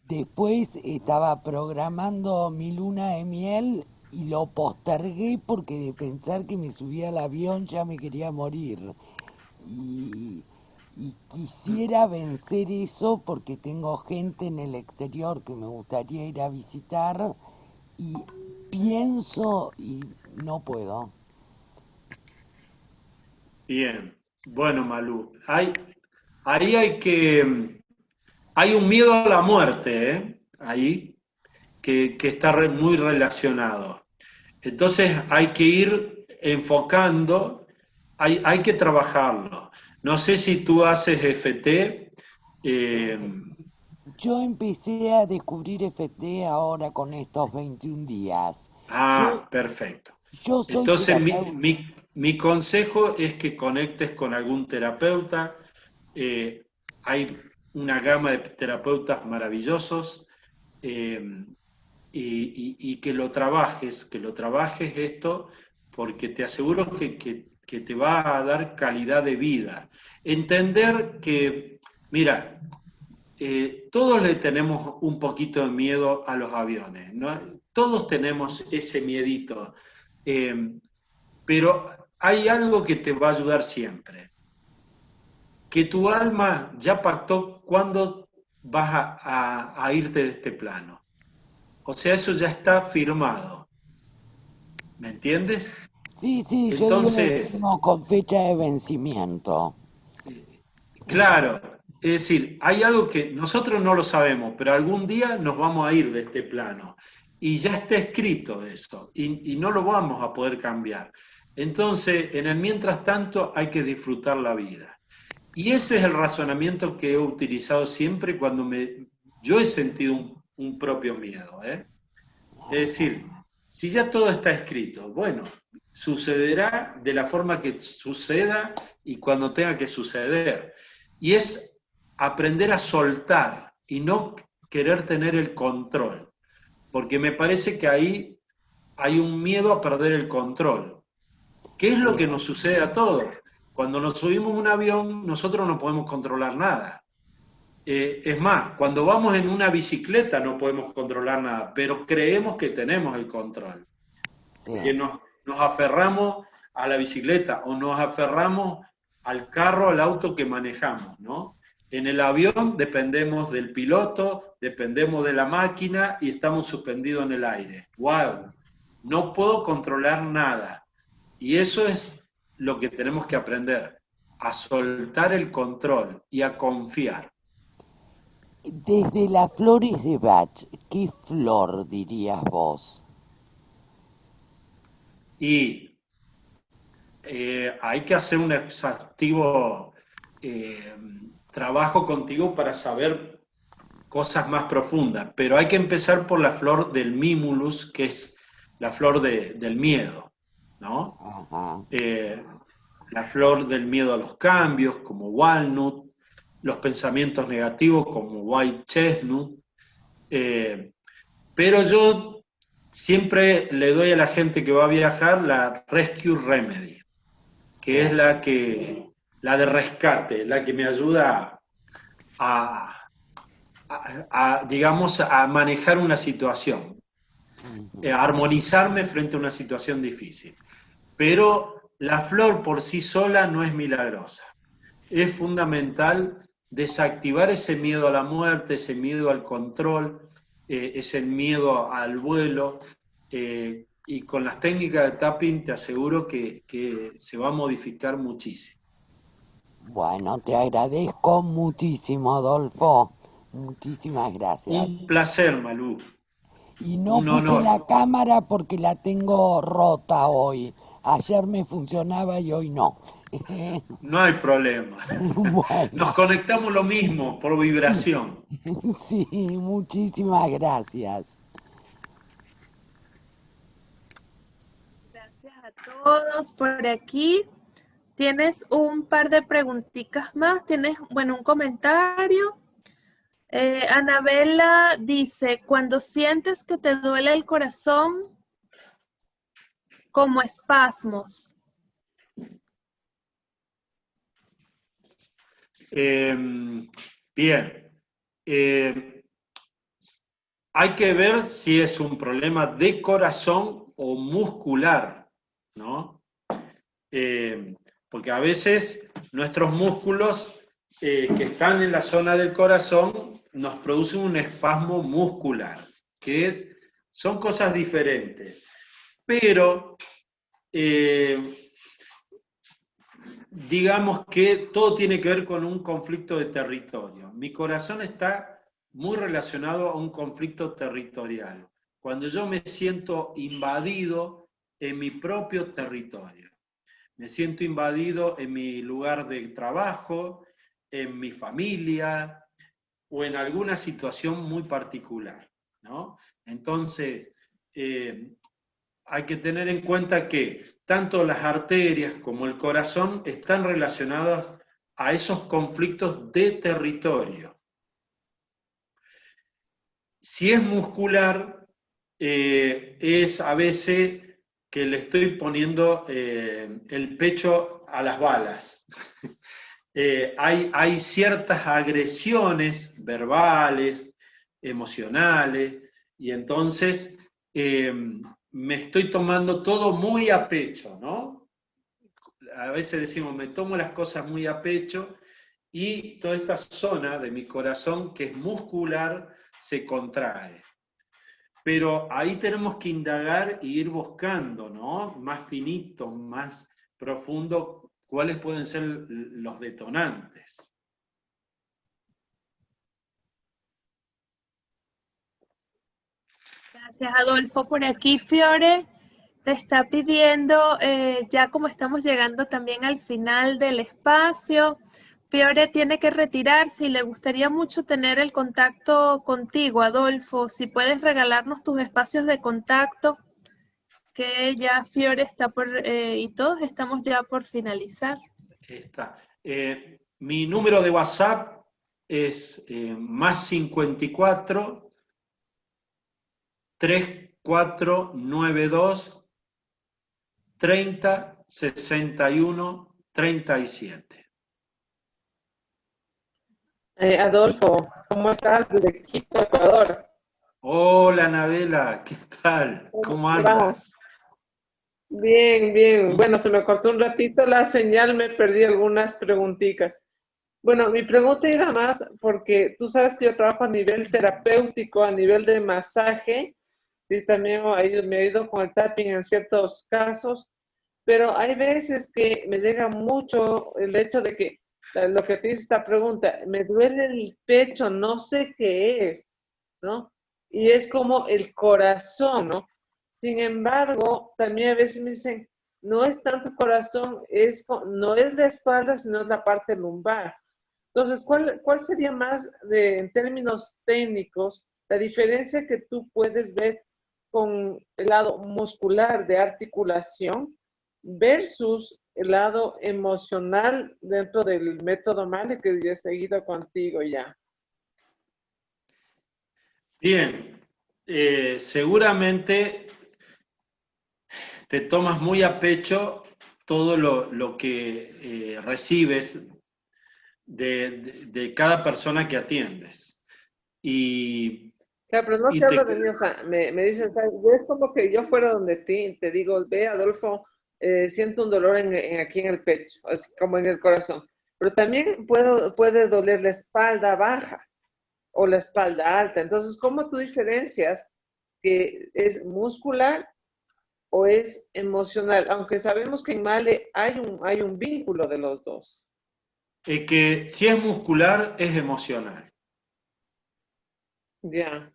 después estaba programando mi luna de miel y lo postergué porque de pensar que me subía al avión ya me quería morir. Y, y quisiera vencer eso porque tengo gente en el exterior que me gustaría ir a visitar y pienso y no puedo. Bien, bueno, Malú, ahí hay un miedo a la muerte, ahí, que está muy relacionado. Entonces hay que ir enfocando, hay que trabajarlo. No sé si tú haces FT. Yo empecé a descubrir FT ahora con estos 21 días. Perfecto. Yo soy Entonces terapeuta. mi consejo es que conectes con algún terapeuta. Hay una gama de terapeutas maravillosos, y que lo trabajes esto, porque te aseguro que te va a dar calidad de vida. Entender que, mira, todos le tenemos un poquito de miedo a los aviones, ¿no? Todos tenemos ese miedito, pero hay algo que te va a ayudar siempre, que tu alma ya pactó cuándo vas a irte de este plano. O sea, eso ya está firmado. ¿Me entiendes? Sí, yo Entonces, digo con fecha de vencimiento. claro, es decir, hay algo que nosotros no lo sabemos, pero algún día nos vamos a ir de este plano. Y ya está escrito eso, y no lo vamos a poder cambiar. Entonces, en el mientras tanto, hay que disfrutar la vida. Y ese es el razonamiento que he utilizado siempre cuando yo he sentido un propio miedo, ¿eh? Es decir, si ya todo está escrito, bueno, sucederá de la forma que suceda y cuando tenga que suceder. Y es aprender a soltar y no querer tener el control, porque me parece que ahí hay un miedo a perder el control. ¿Qué es lo Sí. que nos sucede a todos? Cuando nos subimos a un avión, nosotros no podemos controlar nada. Es más, cuando vamos en una bicicleta no podemos controlar nada, pero creemos que tenemos el control. Porque Sí. nos aferramos a la bicicleta o nos aferramos al carro, al auto que manejamos, ¿no? En el avión dependemos del piloto, dependemos de la máquina y estamos suspendidos en el aire. ¡Wow! No puedo controlar nada. Y eso es lo que tenemos que aprender, a soltar el control y a confiar. Desde las flores de Bach, ¿qué flor dirías vos? Y hay que hacer un exhaustivo trabajo contigo para saber cosas más profundas, pero hay que empezar por la flor del mimulus, que es la flor del miedo, ¿no? Ajá. La flor del miedo a los cambios, como walnut, los pensamientos negativos, como white chestnut, pero yo siempre le doy a la gente que va a viajar la Rescue Remedy, que es Sí. la de rescate, la que me ayuda digamos, a manejar una situación, a armonizarme frente a una situación difícil. Pero la flor por sí sola no es milagrosa. Es fundamental desactivar ese miedo a la muerte, ese miedo al control, ese miedo al vuelo, y con las técnicas de tapping te aseguro que se va a modificar muchísimo. Bueno, te agradezco muchísimo, Adolfo. Muchísimas gracias. Un placer, Malú, Y no un puse honor. la cámara porque la tengo rota hoy. Ayer me funcionaba y hoy no. No hay problema. Nos Bueno, conectamos lo mismo por vibración. sí, muchísimas gracias. Gracias a todos por aquí. Tienes un par de preguntitas más. Tienes, bueno, un comentario. Anabela dice, cuando sientes que te duele el corazón, como espasmos. Bien. Hay que ver si es un problema de corazón o muscular, ¿no? Porque a veces nuestros músculos que están en la zona del corazón nos producen un espasmo muscular, que son cosas diferentes. Pero digamos que todo tiene que ver con un conflicto de territorio. Mi corazón está muy relacionado a un conflicto territorial. Cuando yo me siento invadido en mi propio territorio, me siento invadido en mi lugar de trabajo, en mi familia o en alguna situación muy particular, ¿no? Entonces, hay que tener en cuenta que tanto las arterias como el corazón están relacionadas a esos conflictos de territorio. Si es muscular, es a veces que le estoy poniendo el pecho a las balas. Hay ciertas agresiones verbales, emocionales, y entonces me estoy tomando todo muy a pecho, ¿no? A veces decimos, me tomo las cosas muy a pecho, y toda esta zona de mi corazón, que es muscular, se contrae. Pero ahí tenemos que indagar e ir buscando, ¿no? Más finito, más profundo, cuáles pueden ser los detonantes. Gracias, Adolfo. Por aquí, Fiore te está pidiendo, ya como estamos llegando también al final del espacio, Fiore tiene que retirarse y le gustaría mucho tener el contacto contigo, Adolfo. Si puedes regalarnos tus espacios de contacto, que ya Fiore está por, y todos estamos ya por finalizar. Está. Mi número de WhatsApp es más 54 3492 30 6137. Adolfo, ¿cómo estás? Desde Quito, Ecuador. Hola, Anabela, ¿qué tal? ¿Cómo andas? Vamos. Bien, bien. Bueno, se me cortó un ratito la señal, me perdí algunas preguntitas. Bueno, mi pregunta iba más porque tú sabes que yo trabajo a nivel terapéutico, a nivel de masaje. Sí, también me he ido con el tapping en ciertos casos, pero hay veces que me llega mucho el hecho de que lo que te dice esta pregunta, me duele el pecho, no sé qué es, ¿no? Y es como el corazón, ¿no? Sin embargo, también a veces me dicen, no es tanto corazón, no es la espalda, sino es la parte lumbar. Entonces, ¿cuál sería más, en términos técnicos, la diferencia que tú puedes ver con el lado muscular de articulación versus el lado emocional dentro del método MALE que yo he seguido contigo ya? Bien, seguramente te tomas muy a pecho todo lo que recibes de cada persona que atiendes. Claro, pero no Y te hablo de mí, o sea, me dicen, ¿sabes? Es como que yo fuera donde ti, te digo, ve, Adolfo, siento un dolor aquí en el pecho, es como en el corazón, pero también puede doler la espalda baja o la espalda alta. Entonces, ¿cómo tú diferencias que es muscular o es emocional? Aunque sabemos que en Male hay un vínculo de los dos. que si es muscular, es emocional. Ya.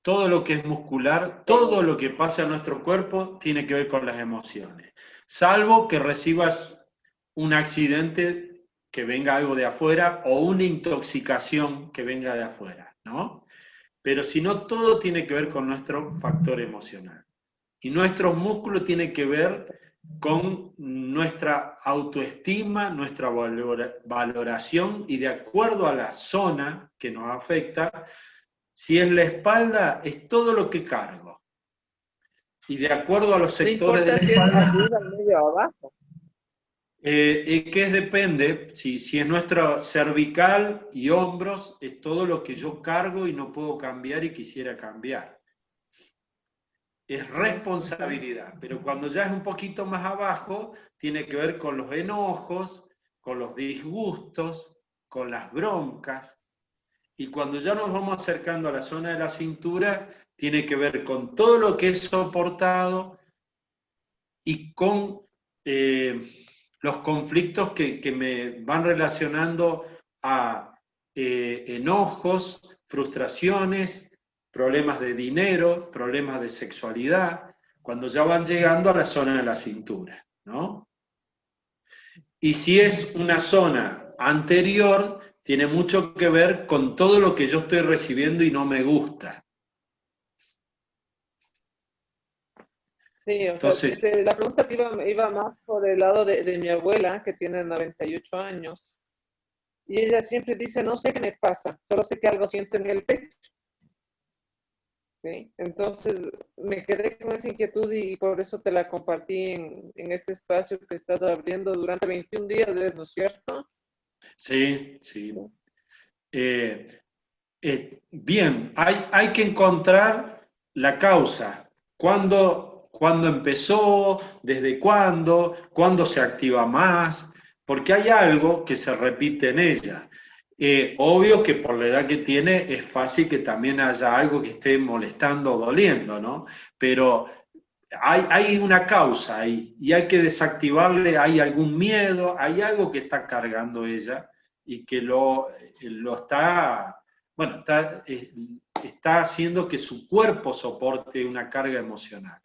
Todo lo que es muscular, todo lo que pasa en nuestro cuerpo tiene que ver con las emociones. Salvo que recibas un accidente que venga algo de afuera o una intoxicación que venga de afuera, ¿no? Pero si no, todo tiene que ver con nuestro factor emocional. Y nuestros músculos tienen que ver con nuestra autoestima, nuestra valoración y de acuerdo a la zona que nos afecta, si es la espalda, es todo lo que cargo. Y de acuerdo a los No sectores de importa la si es espalda, arriba, medio o abajo. que depende, si es nuestro cervical y hombros, es todo lo que yo cargo y no puedo cambiar y quisiera cambiar. Es responsabilidad, pero cuando ya es un poquito más abajo, tiene que ver con los enojos, con los disgustos, con las broncas, y cuando ya nos vamos acercando a la zona de la cintura, tiene que ver con todo lo que he soportado y con los conflictos que me van relacionando a enojos, frustraciones, problemas de dinero, problemas de sexualidad, cuando ya van llegando a la zona de la cintura, ¿no? Y si es una zona anterior, tiene mucho que ver con todo lo que yo estoy recibiendo y no me gusta. Sí, o sea, Entonces, la pregunta que iba más por el lado de mi abuela, que tiene 98 años, y ella siempre dice, no sé qué me pasa, solo sé que algo siento en el pecho. ¿Sí? Entonces me quedé con esa inquietud y por eso te la compartí en este espacio que estás abriendo durante 21 días, ¿no es cierto? sí, sí. Bien, hay que encontrar la causa. ¿Cuándo empezó? ¿Desde cuándo se activa más? Porque hay algo que se repite en ella. Obvio que por la edad que tiene es fácil que también haya algo que esté molestando o doliendo, ¿no? Pero hay una causa ahí y hay que desactivarle, hay algún miedo, hay algo que está cargando ella y que lo está, bueno, está haciendo que su cuerpo soporte una carga emocional.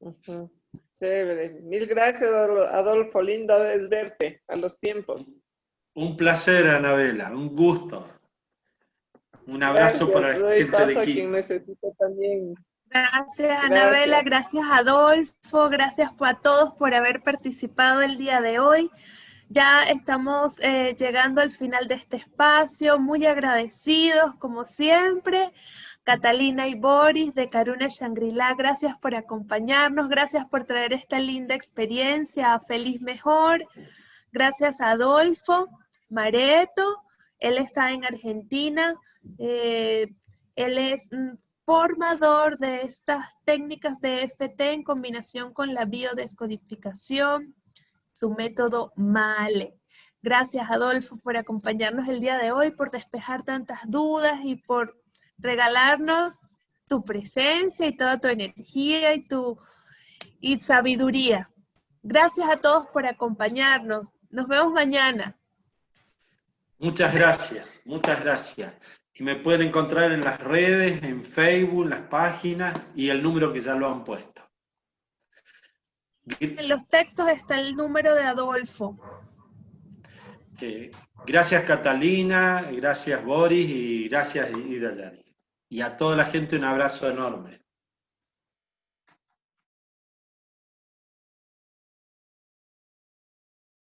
Uh-huh. Chévere. Mil gracias, Adolfo. Lindo es verte a los tiempos. Un placer, Anabela, un gusto. Un abrazo Gracias. para la Doy gente de paso a quien Quito. necesite también. Gracias, Anabela, Gracias. gracias, Adolfo, gracias a todos por haber participado el día de hoy. Ya estamos llegando al final de este espacio, muy agradecidos como siempre. Catalina y Boris de Karuna Shangri-La, gracias por acompañarnos, gracias por traer esta linda experiencia a Feliz Mejor. Gracias a Adolfo Mareto, él está en Argentina, él es formador de estas técnicas de EFT en combinación con la biodescodificación, su método MALE. Gracias, Adolfo, por acompañarnos el día de hoy, por despejar tantas dudas y por regalarnos tu presencia y toda tu energía y sabiduría. Gracias a todos por acompañarnos. Nos vemos mañana. Muchas gracias, muchas gracias. Y me pueden encontrar en las redes, en Facebook, las páginas y el número que ya lo han puesto. En los textos está el número de Adolfo. Gracias Catalina, gracias Boris y gracias Idayari. Y a toda la gente un abrazo enorme.